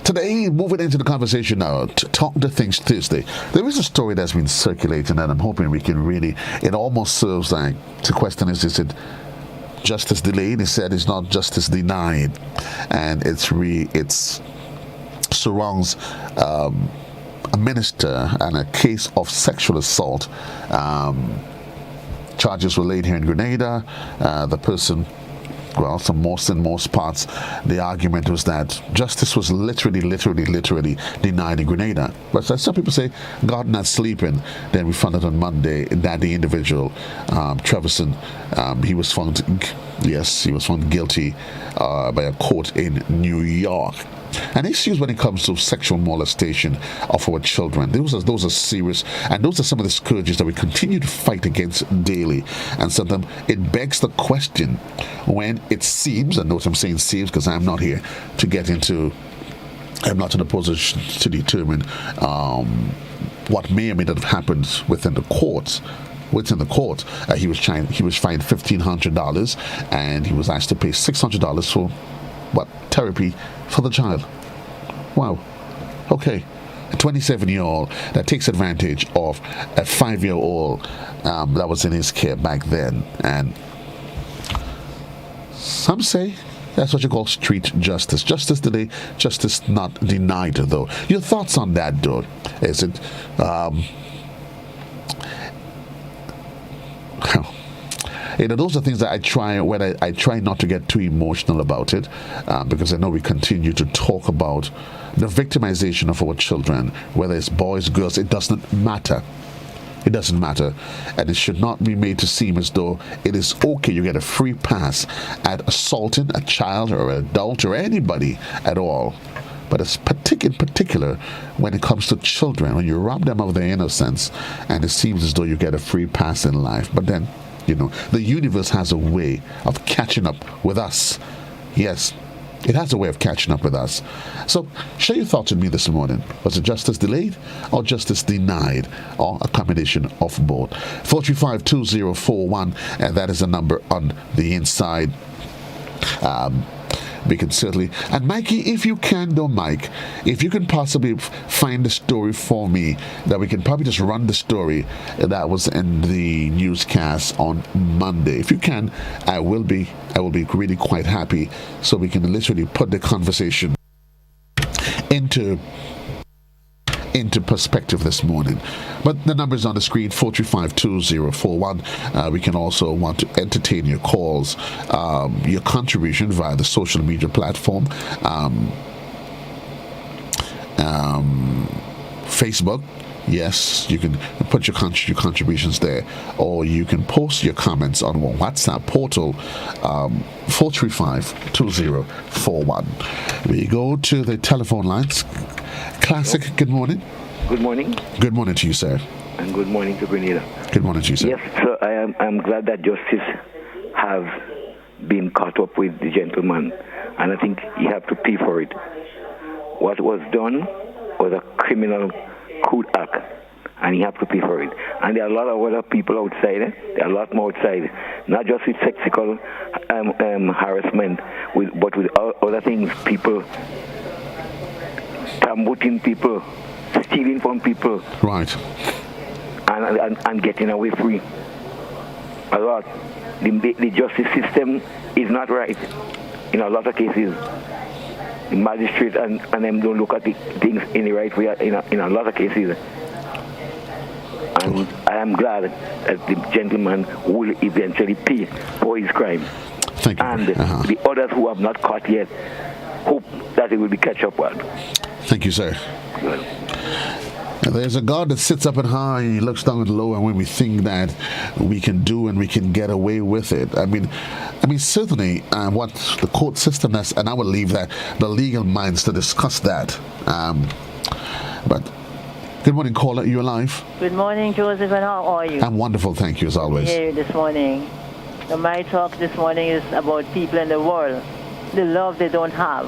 [SPEAKER 2] Today, moving into the conversation now, to Talk the Things Thursday, there is a story that's been circulating, and I'm hoping we can really, it almost serves like to question is it justice delayed? He said it's not justice denied, and it surrounds a minister and a case of sexual assault. Charges were laid here in Grenada. The person, well, in most parts, the argument was that justice was literally denied in Grenada. But as some people say, God not sleeping. Then we found out on Monday that the individual, Treverson, he was found guilty by a court in New York. And issues when it comes to sexual molestation of our children, those are serious, and those are some of the scourges that we continue to fight against daily. And sometimes it begs the question when it seems, and notice I'm saying seems because I'm not here to get into, I'm not in a position to determine what may or may not have happened within the courts. He was fined $1,500, and he was asked to pay $600 for therapy for the child. Wow. Okay. A 27-year-old that takes advantage of a 5-year-old that was in his care back then. And some say that's what you call street justice. Justice today, justice not denied, though. Your thoughts on that, though? Is it those are things that I try not to get too emotional about it, because I know we continue to talk about the victimization of our children, whether it's boys, girls, it doesn't matter. It doesn't matter, and it should not be made to seem as though it is okay. You get a free pass at assaulting a child or an adult or anybody at all. But it's in particular when it comes to children, when you rob them of their innocence, and it seems as though you get a free pass in life. But then, the universe has a way of catching up with us. Yes, it has a way of catching up with us. So, share your thoughts with me this morning. Was it justice delayed or justice denied, or a combination of both? 435-2041, and that is the number on the inside. We can certainly, and Mikey, if you can, though, Mike, if you can possibly find the story for me, that we can probably just run the story that was in the newscast on Monday. If you can, I will be really quite happy, so we can literally put the conversation into into perspective this morning. But the number is on the screen, 435-2041. We can also want to entertain your calls, your contribution via the social media platform, Facebook. Yes, you can put your contributions there, or you can post your comments on our WhatsApp portal, 435-2041. We go to the telephone lines. Classic, good morning.
[SPEAKER 5] Good morning.
[SPEAKER 2] Good morning to you, sir.
[SPEAKER 5] And good morning to Grenada.
[SPEAKER 2] Good morning to you, sir.
[SPEAKER 5] Yes, sir, I'm glad that justice have been caught up with the gentleman, and I think he have to pay for it. What was done was a criminal coup act, and he have to pay for it. And there are a lot of other people outside. There are a lot more outside, not just with sexual harassment, but with other things. People tambuting people, stealing from people,
[SPEAKER 2] right,
[SPEAKER 5] and getting away free. A lot. The justice system is not right in a lot of cases. The magistrate and them don't look at the things in the right way in a lot of cases. And I am glad that the gentleman will eventually pay for his crime.
[SPEAKER 2] Thank you.
[SPEAKER 5] And the others who have not caught yet, hope that it will be catch up on.
[SPEAKER 2] Thank you, sir.
[SPEAKER 5] Good.
[SPEAKER 2] There's a God that sits up and high, he looks down and low, and when we think that we can do and we can get away with it, I mean, certainly what the court system has, and I will leave that the legal minds to discuss that. But good morning, caller. You're alive.
[SPEAKER 6] Good morning, Joseph, and how are you?
[SPEAKER 2] I'm wonderful, thank you, as always.
[SPEAKER 6] Here this morning. So my talk this morning is about people in the world, the love they don't have.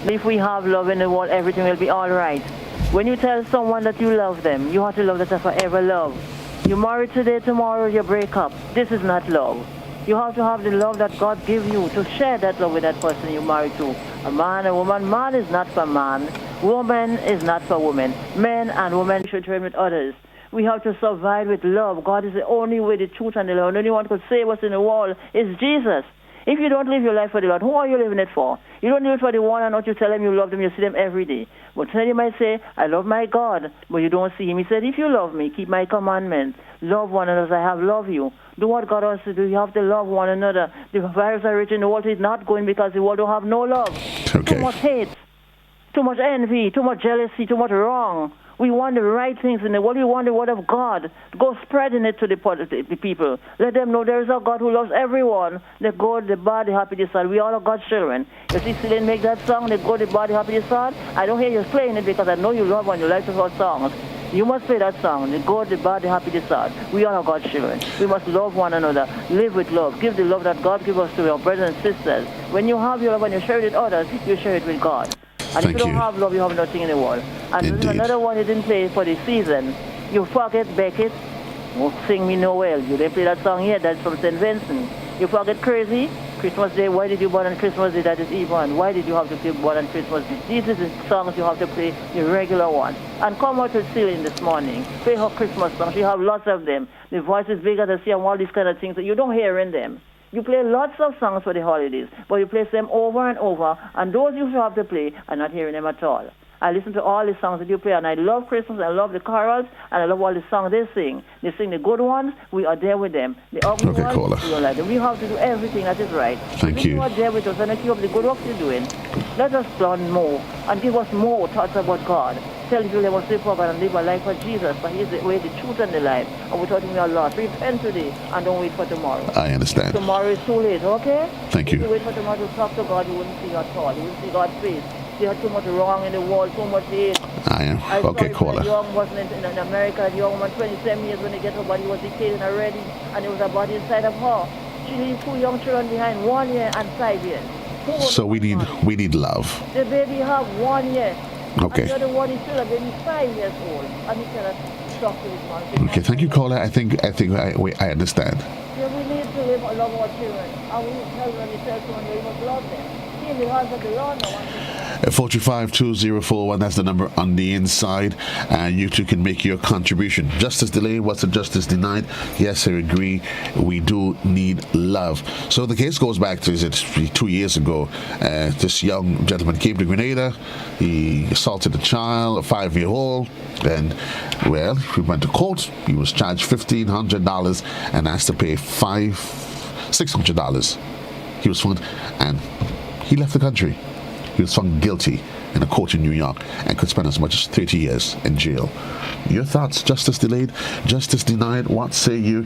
[SPEAKER 6] If we have love in the world, everything will be all right. When you tell someone that you love them, you have to love that a forever love. You marry today, tomorrow you break up. This is not love. You have to have the love that God gives you to share that love with that person you marry to. A man, a woman. Man is not for man. Woman is not for woman. Men and women should trade with others. We have to survive with love. God is the only way, the truth, and the love. The only one who could save us in the world is Jesus. If you don't live your life for the Lord, who are you living it for? You don't live it for the one and not you tell them you love them, you see them every day. But then you might say, I love my God, but you don't see him. He said, if you love me, keep my commandments. Love one another as I have loved you. Do what God wants to do. You have to love one another. The virus are rich in the world is not going because the world don't have no love.
[SPEAKER 2] Okay.
[SPEAKER 6] Too much hate, too much envy, too much jealousy, too much wrong. We want the right things in the world. We want the word of God. Go spreading it to the people. Let them know there is a God who loves everyone. The good, the bad, the happy, the sad. We all are God's children. You see Celine make that song, the good, the bad, the happy, the sad. I don't hear you playing it because I know you love and you like to hear songs. You must play that song, the good, the bad, the happy, the sad. We all are God's children. We must love one another. Live with love. Give the love that God gives us to our brothers and sisters. When you have your love and you share it with others, you share it with God. And if you don't have love, you have nothing in the world. And this is another one you didn't play for the season. You forget Beckett, Sing Me Noel. You didn't play that song yet. That's from St. Vincent. You forget Crazy, Christmas Day. Why did you born on Christmas Day? That is Yvonne. Why did you have to play born on Christmas Day? These are the songs you have to play, the regular one. And come out with Celine this morning. Play her Christmas songs. You have lots of them. The voice is bigger than see and all these kind of things that you don't hear in them. You play lots of songs for the holidays, but you play them over and over, and those you have to play are not hearing them at all. I listen to all the songs that you play, and I love Christmas, I love the carols, and I love all the songs they sing. They sing the good ones, we are there with them. The ugly ones,
[SPEAKER 2] caller.
[SPEAKER 6] we don't like them. We have to do everything that is right.
[SPEAKER 2] Thank you.
[SPEAKER 6] You are there with us, and keep up the good work you're doing. Let us learn more, and give us more thoughts about God. Tell people they must live for God and live a life for Jesus, but He is the way, the truth, and the life. And without Him we are lost. Repent today, and don't wait for tomorrow.
[SPEAKER 2] I understand.
[SPEAKER 6] Tomorrow is too late, okay?
[SPEAKER 2] Thank you.
[SPEAKER 6] If you wait for tomorrow to talk to God, you wouldn't see God at all. You wouldn't see God's face. There are too much wrong in the world, too much hate.
[SPEAKER 2] I am. Okay, caller.
[SPEAKER 6] A young wasn't in America, a young woman, 27 years when they get her body was dictated already, and there was a body inside of her. She leaves 2 young children behind, 1 year and 5 years.
[SPEAKER 2] So we need love.
[SPEAKER 6] The baby have 1 year.
[SPEAKER 2] Okay.
[SPEAKER 6] And the other one is still a baby 5 years old. And he cannot talk to his mom.
[SPEAKER 2] Okay, thank you, caller. I think I understand.
[SPEAKER 6] Yeah, we need to live love our children. And we tell them, we tell someone we must love them. See in the hearts of the Lord, no one
[SPEAKER 2] 435-2041, that's the number on the inside, and you too can make your contribution. Justice delayed, what's the justice denied? Yes, I agree, we do need love. So the case goes back to 2 years ago. This young gentleman came to Grenada, he assaulted a child, a 5-year-old, and well, he went to court. He was charged $1,500 and asked to pay $600. He was found, and he left the country. He was found guilty in a court in New York and could spend as much as 30 years in jail. Your thoughts? Justice delayed, justice denied. What say you?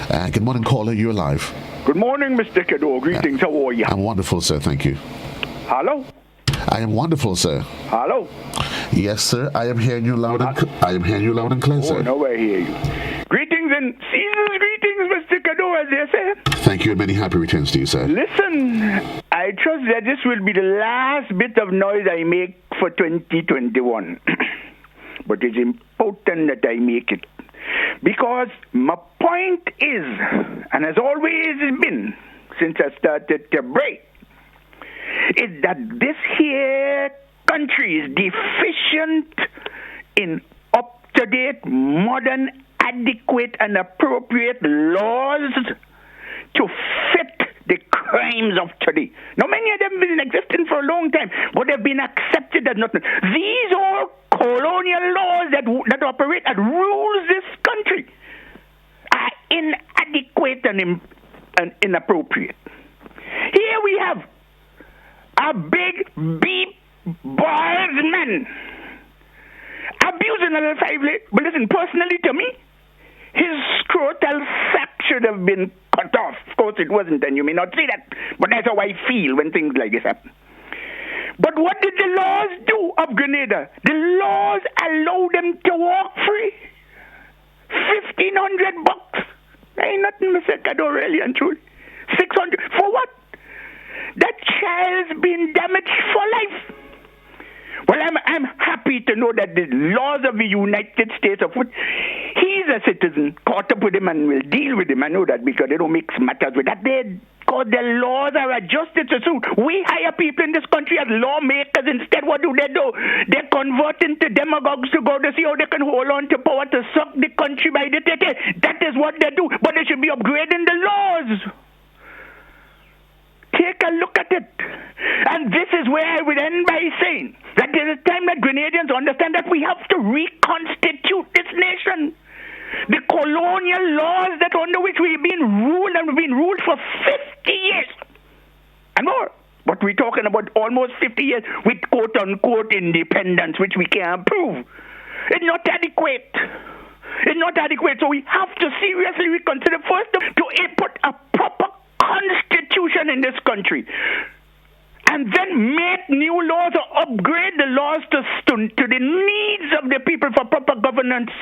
[SPEAKER 2] Good morning, caller. You're live.
[SPEAKER 11] Good morning, Mr. Kado. Greetings. How are you?
[SPEAKER 2] I'm wonderful, sir. Thank you.
[SPEAKER 11] Hello?
[SPEAKER 2] I am wonderful, sir.
[SPEAKER 11] Hello?
[SPEAKER 2] Yes, sir. I am hearing you loud and clear, sir.
[SPEAKER 11] Oh, now I hear you. Greetings and season's greetings, Mr. Kado, as they say.
[SPEAKER 2] Thank you and many happy returns to you, sir.
[SPEAKER 11] Listen, I trust that this will be the last bit of noise I make for 2021. But it's important that I make it. Because my point is, and has always been, since I started to break, is that this here country is deficient in up-to-date, modern, adequate, and appropriate laws to fit the crimes of today. Now, many of them have been existing for a long time, but they've been accepted as nothing. These are colonial laws that operate and rules this country are inadequate and inappropriate. Here we have a big beep baldman abusing a little 5-late. But listen, personally to me, his scrotal sac should have been cut off. Of course it wasn't, and you may not see that, but that's how I feel when things like this happen. But what did the laws do of Grenada? The laws allow them to walk free. $1,500. Ain't nothing, Mr. Kado, really and truly. 600 for what? That child's been damaged for life. Well, I'm happy to know that the laws of the United States of which he's a citizen, caught up with him and will deal with him. I know that because they don't mix matters with that. Because the laws are adjusted to suit. We hire people in this country as lawmakers. Instead, what do? They convert into demagogues to go to see how they can hold on to power to suck the country by the tete. That is what they do. But they should be upgrading the laws. Take a look at it. And this is where I would end by saying that there is a time that Grenadians understand that we have to reconstitute this nation. The colonial laws that under which we've been ruled, and we've been ruled for 50 years and more. But we're talking about almost 50 years with quote-unquote independence, which we can't prove. It's not adequate. It's not adequate. So we have to seriously reconsider first to put a proper constitution in this country, and then make new laws or upgrade the laws to the needs of the people for proper governance.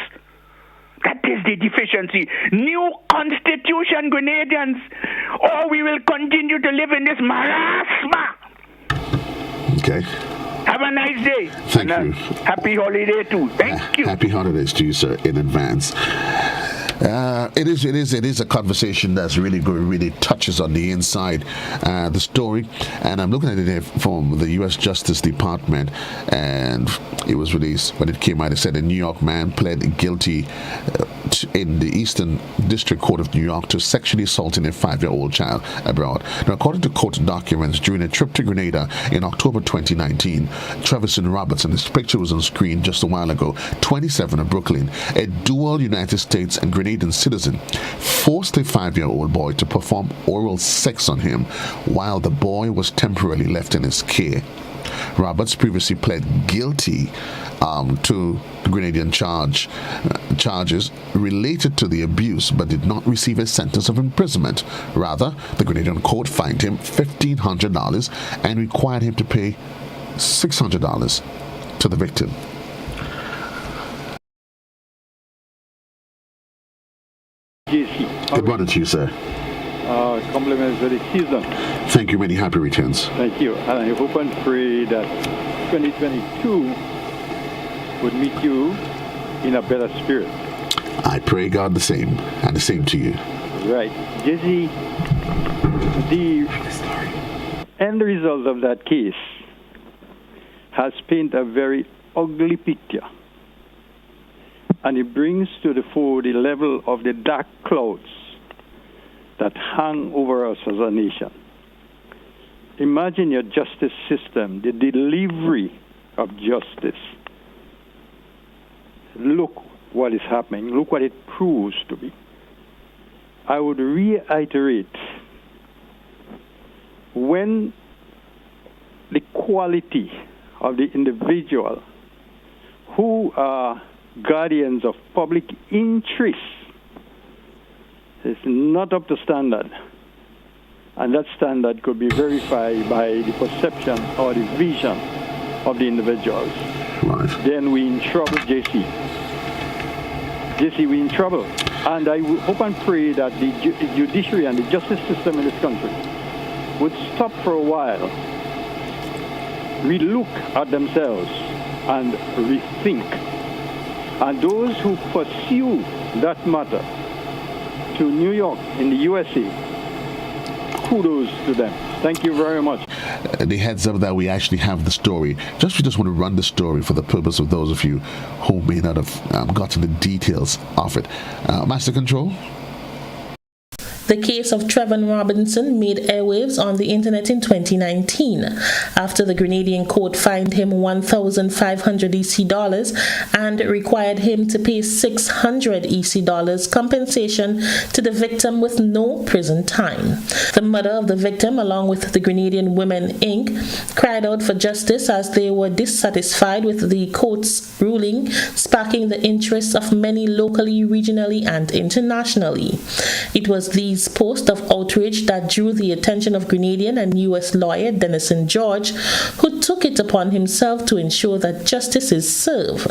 [SPEAKER 11] That is the deficiency. New constitution, Grenadians, or we will continue to live in this marasma.
[SPEAKER 2] Okay.
[SPEAKER 11] Have a nice day.
[SPEAKER 2] Thank you.
[SPEAKER 11] Happy holiday too. Thank you.
[SPEAKER 2] Happy holidays to you, sir, in advance. It is a conversation that's really good, really touches on the inside, the story, and I'm looking at it from the U.S. Justice Department, and it was released when it came out. It said a New York man pled guilty in the Eastern District Court of New York to sexually assaulting a 5-year-old child abroad. Now, according to court documents, during a trip to Grenada in October 2019, Trevisan Robertson, his picture was on screen just a while ago, 27 of Brooklyn, a dual United States and Grenadian citizen, forced a 5-year-old boy to perform oral sex on him while the boy was temporarily left in his care. Roberts previously pled guilty to the Grenadian charges related to the abuse, but did not receive a sentence of imprisonment. Rather, the Grenadian court fined him $1,500 and required him to pay $600 to the victim. Good morning to you, sir.
[SPEAKER 12] Compliments for the season.
[SPEAKER 2] Thank you. Many happy returns.
[SPEAKER 12] Thank you. And I hope and pray that 2022 would meet you in a better spirit.
[SPEAKER 2] I pray God the same, and the same to you.
[SPEAKER 12] Right. Jesse, the end result of that case has painted a very ugly picture. And it brings to the fore the level of the dark clouds that hang over us as a nation. Imagine your justice system, the delivery of justice. Look what is happening. Look what it proves to be. I would reiterate, when the quality of the individual who are guardians of public interest is not up to standard, and that standard could be verified by the perception or the vision of the individuals, then we in trouble, JC. JC, we in trouble. And I hope and pray that the judiciary and the justice system in this country would stop for a while, relook at themselves, and rethink. And those who pursue that matter to New York in the USA, kudos to them. Thank you very much.
[SPEAKER 2] The heads up that we actually have the story. We just want to run the story for the purpose of those of you who may not have gotten the details of it. Master Control?
[SPEAKER 4] The case of Trevon Robinson made airwaves on the internet in 2019 after the Grenadian court fined him 1,500 EC dollars and required him to pay 600 EC dollars compensation to the victim with no prison time. The mother of the victim, along with the Grenadian Women Inc., cried out for justice as they were dissatisfied with the court's ruling, sparking the interests of many locally, regionally, and internationally. It was these posts of outrage that drew the attention of Grenadian and U.S. lawyer Denison George, who took it upon himself to ensure that justice is served.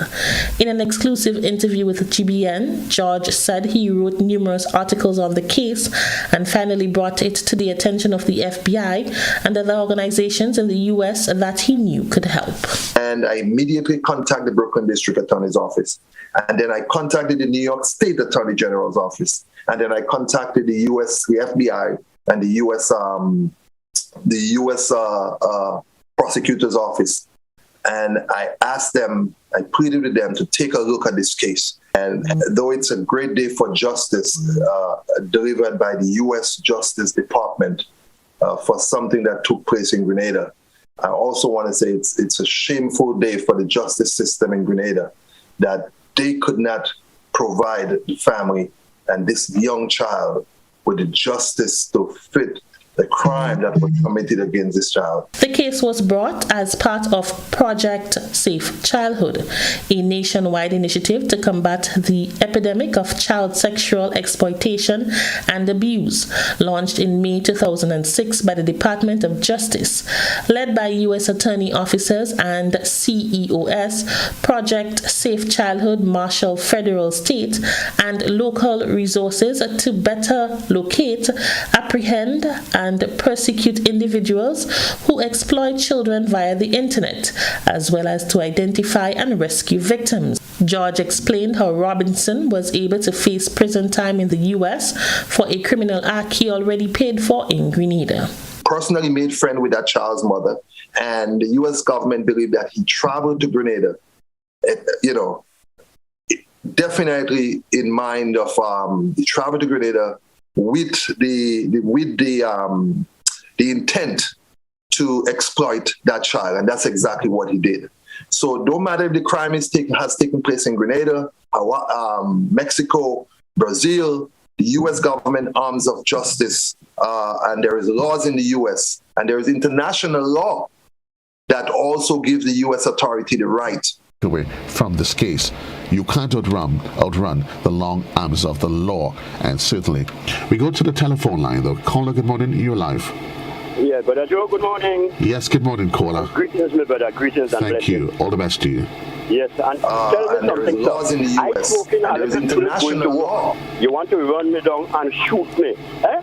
[SPEAKER 4] In an exclusive interview with GBN, George said he wrote numerous articles on the case and finally brought it to the attention of the FBI and other organizations in the U.S. that he knew could help.
[SPEAKER 9] And I immediately contacted the Brooklyn District Attorney's Office. And then I contacted the New York State Attorney General's office. And then I contacted the FBI and the U.S. prosecutor's office. And I asked them, I pleaded with them to take a look at this case. And though it's a great day for justice delivered by the U.S. Justice Department for something that took place in Grenada, I also want to say it's a shameful day for the justice system in Grenada that they could not provide the family and this young child with the justice to fit the crime that was committed against this child.
[SPEAKER 4] The case was brought as part of Project Safe Childhood, a nationwide initiative to combat the epidemic of child sexual exploitation and abuse, launched in May 2006 by the Department of Justice. Led by U.S. attorney officers and CEOS, Project Safe Childhood marshal federal, state, and local resources to better locate, apprehend, and persecute individuals who exploit children via the internet, as well as to identify and rescue victims. George explained how Robinson was able to face prison time in the U.S. for a criminal act he already paid for in Grenada.
[SPEAKER 9] Personally made friend with that child's mother, and the U.S. government believed that he traveled to Grenada, definitely in mind of he traveled to Grenada with the intent to exploit that child, and that's exactly what he did. So, no matter if the crime has taken place in Grenada, Mexico, Brazil, the U.S. government arms of justice, and there is laws in the U.S. and there is international law that also gives the U.S. authority the right.
[SPEAKER 2] Away from this case, you can't outrun the long arms of the law. And certainly, we go to the telephone line though. Caller, good morning. You're live.
[SPEAKER 13] Yeah, Brother Joe, good morning.
[SPEAKER 2] Yes, good morning, caller.
[SPEAKER 13] Greetings, my brother. Greetings and
[SPEAKER 2] blessings. Thank you. All the best to you.
[SPEAKER 13] Yes, and tell me something,
[SPEAKER 9] laws in the US.
[SPEAKER 13] I smoking a little international law. You want to run me down and shoot me, eh?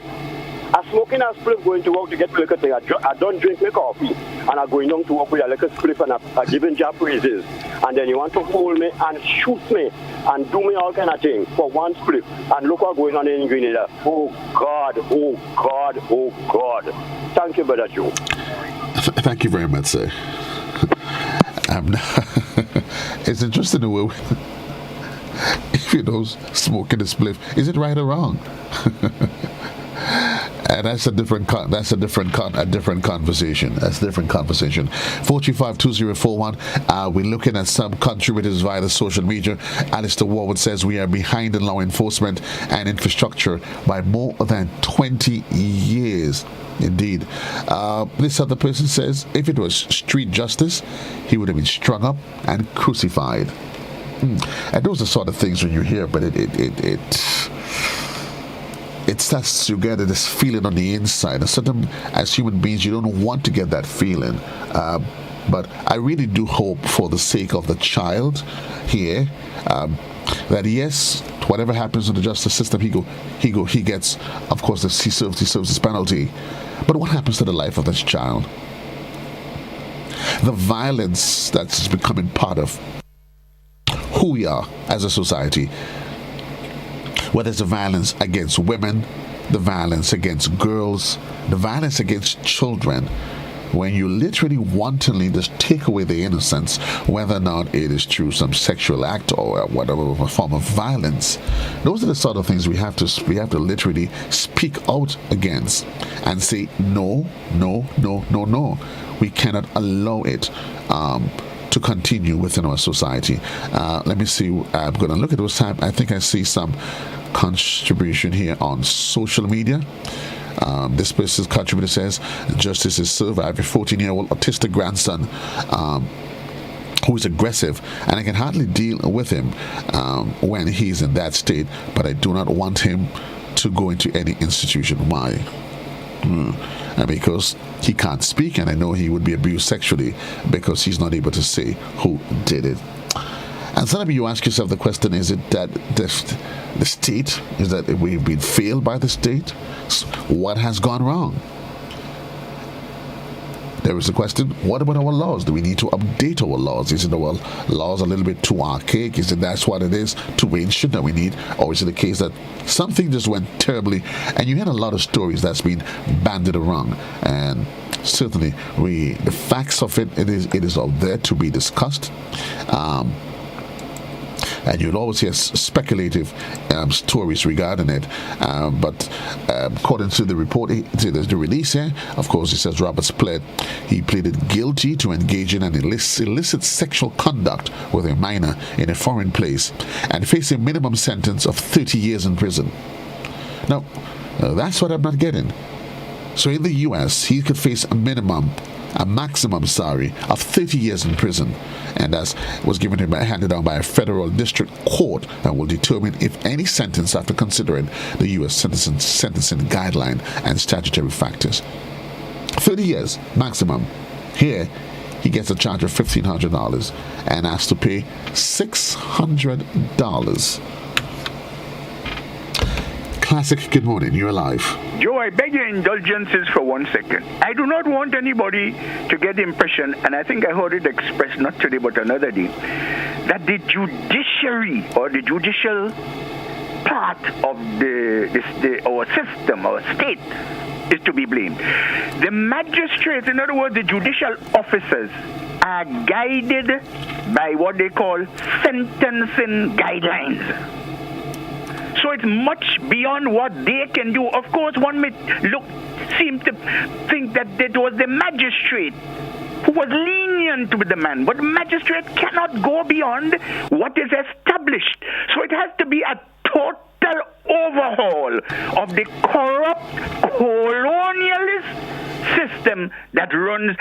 [SPEAKER 13] I'm smoking a spliff going to work to get me a little thing. I don't drink my coffee. And I'm going down to work with a little spliff and I'm giving job praises. And then you want to hold me and shoot me and do me all kind of things for one spliff. And look what's going on in Grenada. Oh, God, oh, God, oh, God. Thank you, Brother Joe.
[SPEAKER 2] Thank you very much, sir. It's interesting the way if you know smoking a spliff, is it right or wrong? And that's a different conversation. That's a different conversation. 435-2041. We're looking at some contributors via the social media. Alistair Warwood says we are behind in law enforcement and infrastructure by more than 20 years. Indeed. This other person says if it was street justice, he would have been strung up and crucified. And those are sort of things when you hear, but it starts to get this feeling on the inside. And sometimes, as human beings, you don't want to get that feeling. But I really do hope, for the sake of the child here, that yes, whatever happens in the justice system, he gets, of course, he serves his penalty. But what happens to the life of this child? The violence that's becoming part of who we are as a society. Whether it's the violence against women, the violence against girls, the violence against children, when you literally wantonly just take away the innocence, whether or not it is through some sexual act or whatever form of violence, those are the sort of things we have to literally speak out against and say no. We cannot allow it to continue within our society. Let me see. I'm going to look at those. I think I see some contribution here on social media. This person's contributor says justice is served. I have a 14-year-old autistic grandson who is aggressive, and I can hardly deal with him when he's in that state, but I do not want him to go into any institution. Why? And because he can't speak, and I know he would be abused sexually because he's not able to say who did it. And sometimes you ask yourself the question, is it that the state, is that we've been failed by the state? What has gone wrong? There is a question, what about our laws? Do we need to update our laws? Is it our laws a little bit too archaic? Is it that's what it is to ensure that we need? Or is it the case that something just went terribly? And you had a lot of stories that's been bandied around. And certainly, the facts of it is out there to be discussed. And you'll always hear speculative stories regarding it. But according to the report, to the release here, of course, it says Roberts pleaded guilty to engaging in illicit sexual conduct with a minor in a foreign place and faced a minimum sentence of 30 years in prison. Now, that's what I'm not getting. So in the U.S., he could face a maximum of 30 years in prison, and that was handed down by a federal district court that will determine if any sentence after considering the U.S. sentencing guideline and statutory factors. 30 years maximum. Here, he gets a charge of $1,500 and has to pay $600. Classic, good morning, you're live.
[SPEAKER 11] Joe, I beg your indulgences for 1 second. I do not want anybody to get the impression, and I think I heard it expressed not today but another day, that the judiciary or the judicial part of our system, our state, is to be blamed. The magistrates, in other words, the judicial officers, are guided by what they call sentencing guidelines. So it's much beyond what they can do. Of course, one may seem to think that it was the magistrate who was lenient with the man, but the magistrate cannot go beyond what is established. So it has to be a total overhaul of the corrupt colonialist system that rules,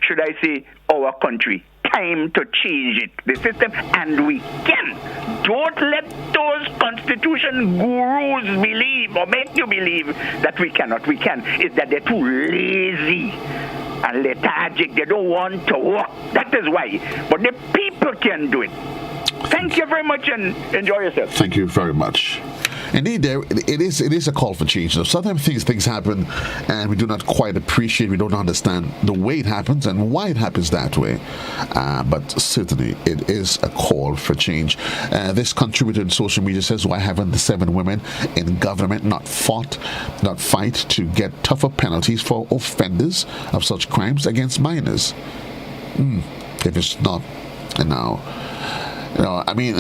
[SPEAKER 11] should I say, our country. Time to change it, the system, and we can. Don't let those constitution gurus believe or make you believe that we cannot. We can. It's that they're too lazy and lethargic. They don't want to work. That is why. But the people can do it. Thank you very much and enjoy yourself.
[SPEAKER 2] Thank you very much. Indeed, it is a call for change. So sometimes things happen and we do not quite appreciate, we don't understand the way it happens and why it happens that way. But certainly it is a call for change. This contributor in social media says, why haven't the 7 women in government not fight to get tougher penalties for offenders of such crimes against minors? If it's not, now, I mean,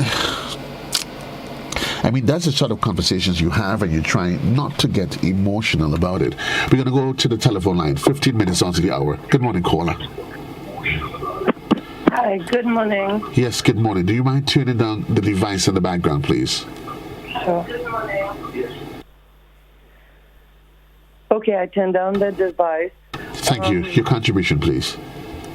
[SPEAKER 2] that's the sort of conversations you have, and you try not to get emotional about it. We're going to go to the telephone line, 15 minutes onto the hour. Good morning, caller.
[SPEAKER 7] Hi, good morning.
[SPEAKER 2] Yes, good morning. Do you mind turning down the device in the background, please?
[SPEAKER 7] Sure. Okay, I turned down the device.
[SPEAKER 2] Thank you. Your contribution, please.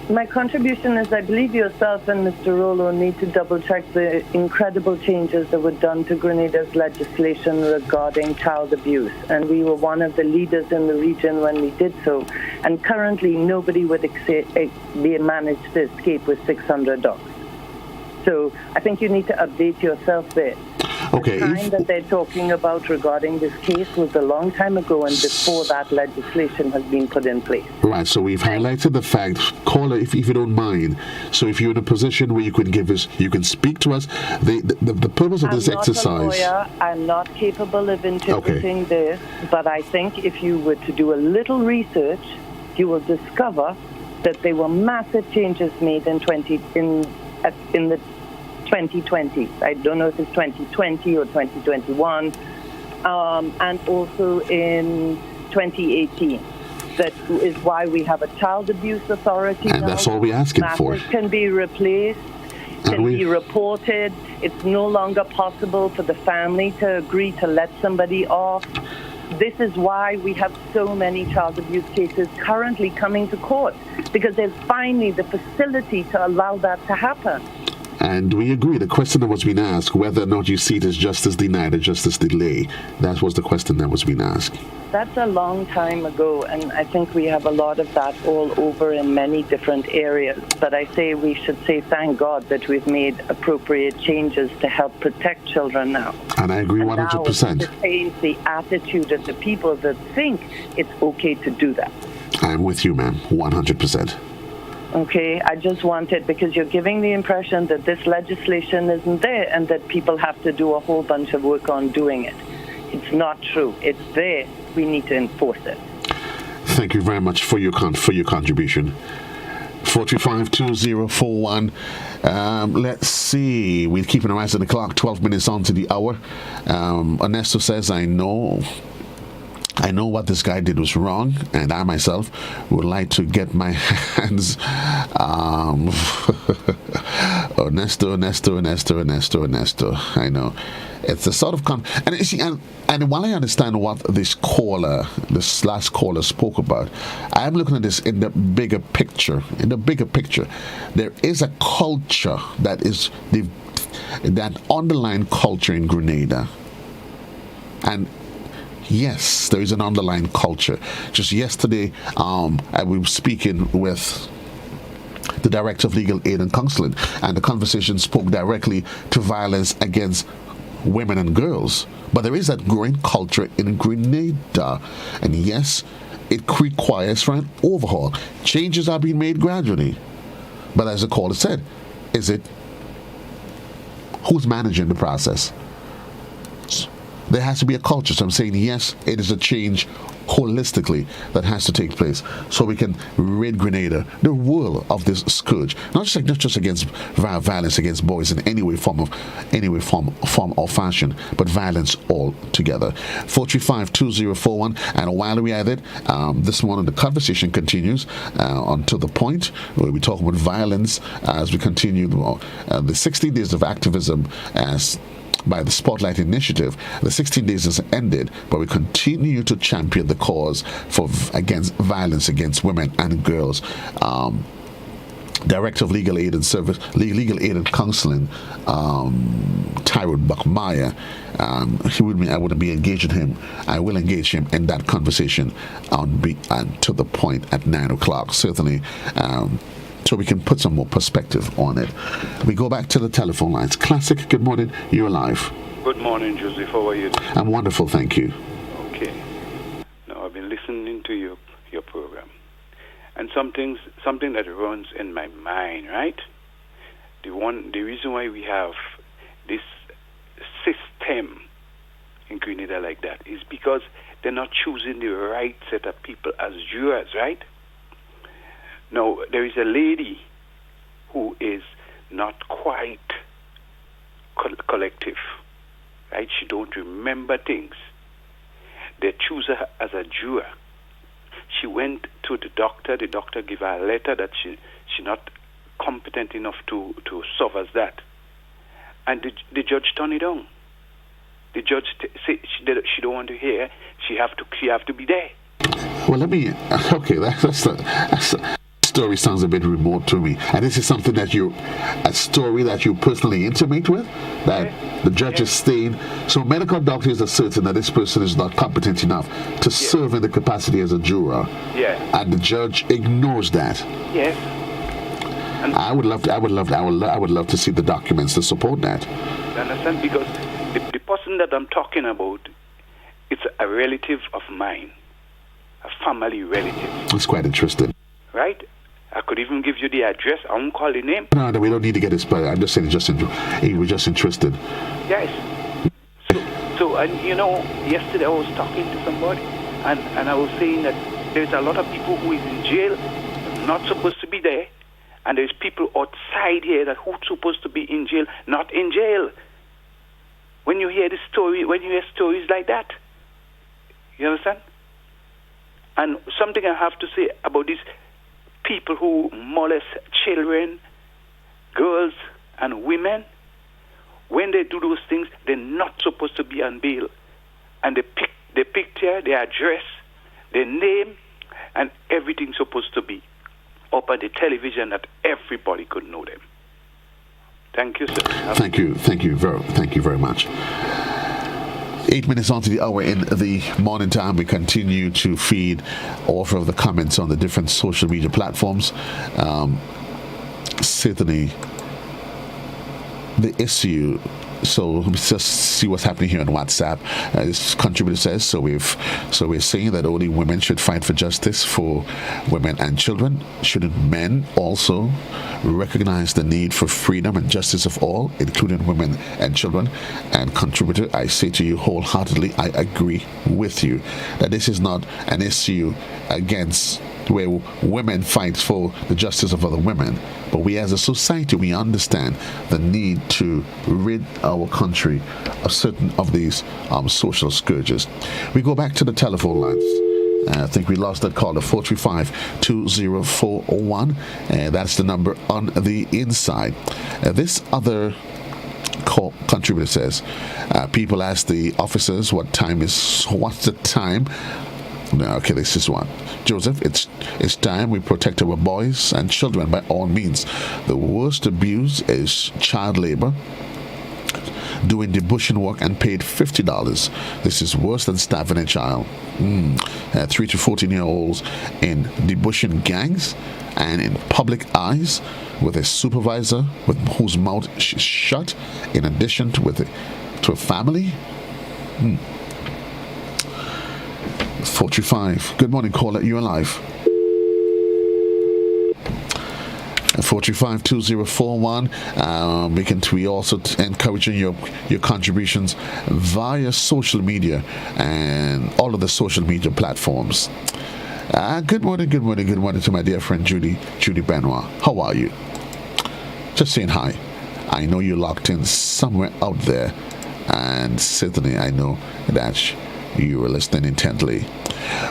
[SPEAKER 7] My contribution is I believe yourself and Mr. Rollo need to double-check the incredible changes that were done to Grenada's legislation regarding child abuse. And we were one of the leaders in the region when we did so. And currently, nobody would be managed to escape with 600 dogs. So I think you need to update yourself there.
[SPEAKER 2] Okay.
[SPEAKER 7] The time that they're talking about regarding this case was a long time ago, and before that legislation has been put in place.
[SPEAKER 2] Right, so we've highlighted the fact, caller, if you don't mind, so if you're in a position where you can speak to us, the purpose of this exercise...
[SPEAKER 7] I'm not a lawyer, I'm not capable of interpreting this, but I think if you were to do a little research, you will discover that there were massive changes made in the 2020. I don't know if it's 2020 or 2021, and also in 2018. That is why we have a child abuse authority.
[SPEAKER 2] And
[SPEAKER 7] now.
[SPEAKER 2] that's all we're asking for.
[SPEAKER 7] Matters can be replaced, can be reported. It's no longer possible for the family to agree to let somebody off. This is why we have so many child abuse cases currently coming to court, because there's finally the facility to allow that to happen.
[SPEAKER 2] And we agree. The question that was being asked, whether or not you see it as justice denied or justice delay, that was the question that was being asked.
[SPEAKER 7] That's a long time ago, and I think we have a lot of that all over in many different areas. But I say we should say thank God that we've made appropriate changes to help protect children now.
[SPEAKER 2] And I agree 100%.
[SPEAKER 7] And now to change the attitude of the people that think it's okay to do that.
[SPEAKER 2] I'm with you, ma'am, 100%.
[SPEAKER 7] Okay, I just wanted, because you're giving the impression that this legislation isn't there and that people have to do a whole bunch of work on doing it. It's not true. It's there. We need to enforce it.
[SPEAKER 2] Thank you very much for your contribution. 425-2041. Let's see. We're keeping our eyes on the clock. 12 minutes on to the hour. Ernesto says, I know what this guy did was wrong, and I myself would like to get my hands Ernesto. I know. It's a sort of and you see, and while I understand what this last caller spoke about, I am looking at this in the bigger picture. In the bigger picture, there is a culture that is that underlying culture in Grenada, and yes, there is an underlying culture. Just yesterday, I was speaking with the Director of Legal Aid and Counseling, and the conversation spoke directly to violence against women and girls. But there is that growing culture in Grenada, and yes, it requires for an overhaul. Changes are being made gradually, but as the caller said, who's managing the process? There has to be a culture. So I'm saying, yes, it is a change holistically that has to take place so we can rid Grenada, the world, of this scourge. Not just against violence against boys in any way, form or fashion, but violence altogether. 435-2041. And while we're at it, this morning the conversation continues until the point where we talk about violence as we continue the 60 days of activism as by the Spotlight Initiative. The 16 days has ended, but we continue to champion the cause against violence against women and girls. Director of Legal Aid and Counseling, Tyrone Buckmeyer. I wouldn't be engaging him. I will engage him in that conversation to the point at 9 o'clock. Certainly. So we can put some more perspective on it. We go back to the telephone lines. Classic, good morning. You're live.
[SPEAKER 14] Good morning, Joseph. How are you?
[SPEAKER 2] I'm wonderful, thank you.
[SPEAKER 14] Okay. Now, I've been listening to your program. And something that runs in my mind, right? The reason why we have this system in Grenada like that is because they're not choosing the right set of people as jurors, right? Now, there is a lady who is not quite collective, right? She don't remember things. They choose her as a juror. She went to the doctor gave her a letter that she not competent enough to serve as that. And the judge turned it down. The judge said she don't want to hear. She have to be there.
[SPEAKER 2] Well, that's story sounds a bit remote to me. And this is something that a story that you personally intimate with, that the judge is staying. So medical doctors are certain that this person is not competent enough to serve in the capacity as a juror.
[SPEAKER 14] Yeah.
[SPEAKER 2] And the judge ignores that.
[SPEAKER 14] Yes. And
[SPEAKER 2] I would love to see the documents to support that.
[SPEAKER 14] You understand? Because the person that I'm talking about, it's a relative of mine, a family relative.
[SPEAKER 2] It's quite interesting.
[SPEAKER 14] Right? I could even give you the address. I won't call the name.
[SPEAKER 2] No, we don't need to get this, but I'm just saying, he was just interested.
[SPEAKER 14] Yes. So, and yesterday I was talking to somebody, and I was saying that there's a lot of people who is in jail, not supposed to be there, and there's people outside here that who's supposed to be in jail, not in jail. When you hear stories like that, you understand? And something I have to say about these people who molest children, girls, and women, when they do those things, they're not supposed to be on bail. And the picture, their address, their name, and everything's supposed to be up on the television that everybody could know them. Thank you, sir.
[SPEAKER 2] Thank you very much. 8 minutes on to the hour in the morning time. We continue to feed off of the comments on the different social media platforms. Certainly, the issue. So let's just see what's happening here on WhatsApp. This contributor says, so we're saying that only women should fight for justice for women and children. Shouldn't men also recognize the need for freedom and justice of all, including women and children? And contributor, I say to you wholeheartedly, I agree with you that this is not an issue against where women fight for the justice of other women, but we as a society, we understand the need to rid our country of certain of these social scourges. We go back to the telephone lines. I think we lost that caller, 435-2041. That's the number on the inside. This other contributor says, people ask the officers what's the time. Okay, this is one. Joseph, it's time we protect our boys and children by all means. The worst abuse is child labor, doing the bushing work and paid $50. This is worse than starving a child. 3 to 14-year-olds in the bushing gangs and in public eyes with a supervisor whose mouth is shut, in addition to a family. 45. Good morning, caller. You're alive. 435-2041. We also encouraging your contributions via social media and all of the social media platforms. Good morning to my dear friend Judy Benoit. How are you? Just saying hi. I know you're locked in somewhere out there, and certainly I know that you were listening intently.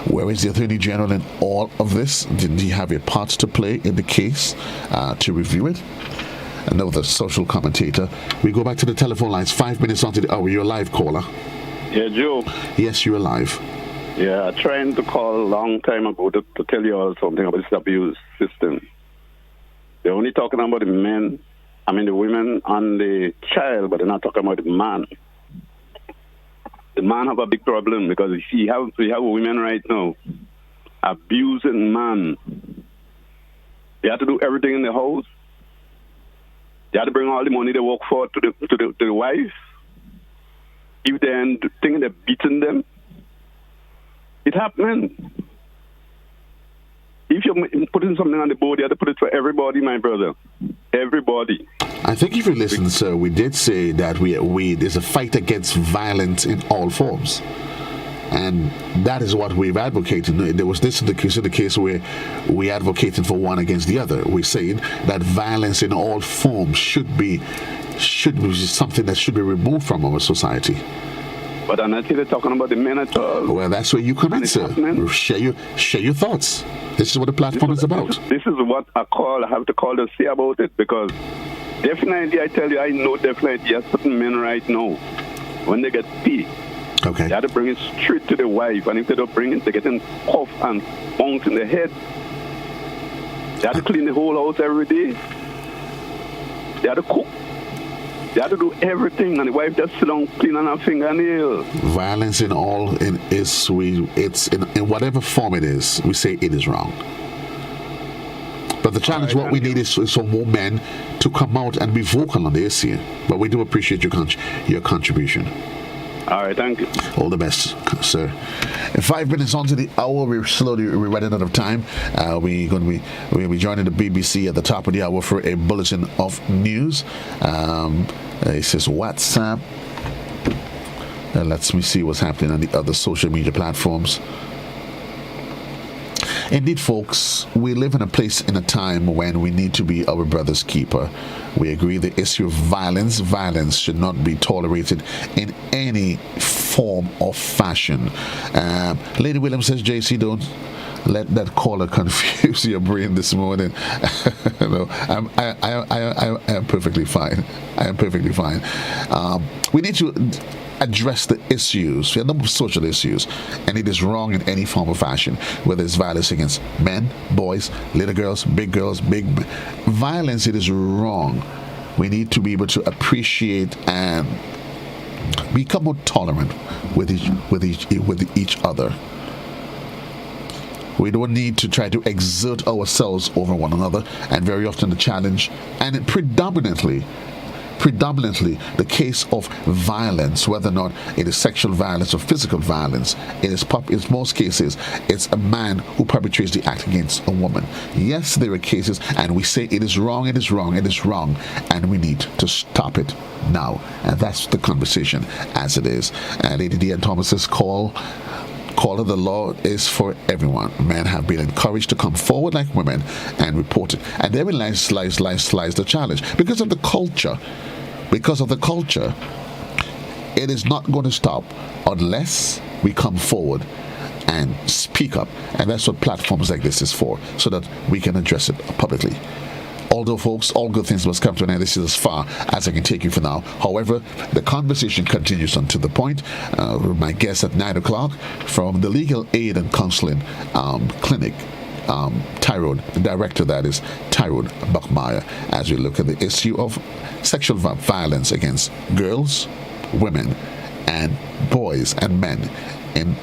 [SPEAKER 2] Where is the Attorney General in all of this? Didn't he have a part to play in the case to review it? Another social commentator. We go back to the telephone lines. 5 minutes onto the hour. You're live, caller.
[SPEAKER 15] Yeah, Joe.
[SPEAKER 2] Yes, you're alive.
[SPEAKER 15] Yeah, I'm trying to call a long time ago to tell you all something about this abuse system. They're only talking about the men, the women and the child, but they're not talking about the man. The man have a big problem because we have women right now abusing man. They have to do everything in the house. They have to bring all the money they work for to the wife. If they're thinking they're beating them, it happens. If you're putting something on the board, you have to put it for everybody, my brother. Everybody.
[SPEAKER 2] I think if you listen, sir, we did say that we there's a fight against violence in all forms. And that is what we've advocated. There was this in the case where we advocated for one against the other. We're saying that violence in all forms should be something that should be removed from our society.
[SPEAKER 15] But I'm not really talking about the men at all.
[SPEAKER 2] Well, that's where you come in, sir. Share your thoughts. This is what the platform is about.
[SPEAKER 15] This is what I have to call to say about it, because definitely, I tell you, I know definitely there are certain men right now, when they get pee,
[SPEAKER 2] okay,
[SPEAKER 15] they have to bring it straight to the wife, and if they don't bring it, they get in puff and bounce in the head. They have to clean the whole house every day. They have to cook. They have to do everything, and the wife just sit down cleaning her fingernails.
[SPEAKER 2] Violence in whatever form it is, we say it is wrong. But the challenge, what we need is for more men to come out and be vocal on the issue. But we do appreciate your contribution.
[SPEAKER 15] All right, thank you.
[SPEAKER 2] All the best, sir. 5 minutes onto the hour, we're running out of time. We'll be joining the BBC at the top of the hour for a bulletin of news. It says WhatsApp. Let's see what's happening on the other social media platforms. Indeed, folks, we live in a time when we need to be our brother's keeper. We agree the issue of violence should not be tolerated in any form or fashion. Lady Williams says, JC, don't let that caller confuse your brain this morning. No, I am perfectly fine. I am perfectly fine. We need to address the issues, a number of social issues, and it is wrong in any form or fashion, whether it's violence against men, boys, little girls, big violence. It is wrong. We need to be able to appreciate and become more tolerant with each other. We don't need to try to exert ourselves over one another, and very often the challenge, and predominantly the case of violence, whether or not it is sexual violence or physical violence, in most cases, it's a man who perpetrates the act against a woman. Yes, there are cases, and we say it is wrong, and we need to stop it now. And that's the conversation as it is. Lady Deanne Thomas's call of the law is for everyone. Men have been encouraged to come forward like women and report it. And therein lies the challenge. Because of the culture, it is not going to stop unless we come forward and speak up. And that's what platforms like this is for, so that we can address it publicly. Although, folks, all good things must come to an end. This is as far as I can take you for now. However, the conversation continues on To The Point. My guest at 9 o'clock from the Legal Aid and Counseling Clinic, Tyrone, the director, that is Tyrone Buckmeyer, as we look at the issue of sexual violence against girls, women, and boys and men in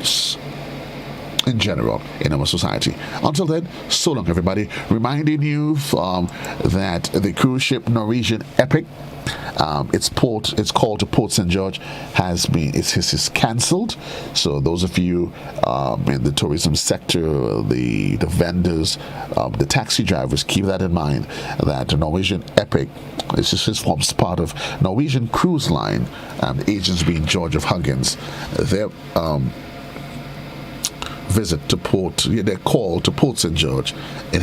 [SPEAKER 2] general in our society. Until then, so long, everybody. Reminding you that the cruise ship Norwegian Epic, its call to Port St. George is cancelled. So those of you in the tourism sector, the vendors, the taxi drivers, keep that in mind, that Norwegian Epic, this forms part of Norwegian Cruise Line, the agents being George of Huggins. Their visit to their call to Port St. George, it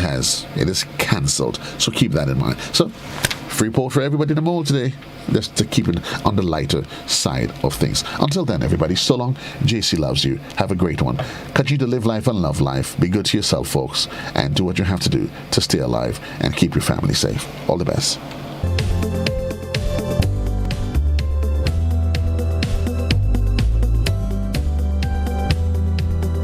[SPEAKER 2] is cancelled. So keep that in mind. So free port for everybody in the mall today, just to keep it on the lighter side of things. Until then, everybody, so long. JC loves you. Have a great one. Continue to live life and love life. Be good to yourself, folks, and do what you have to do to stay alive and keep your family safe. All the best.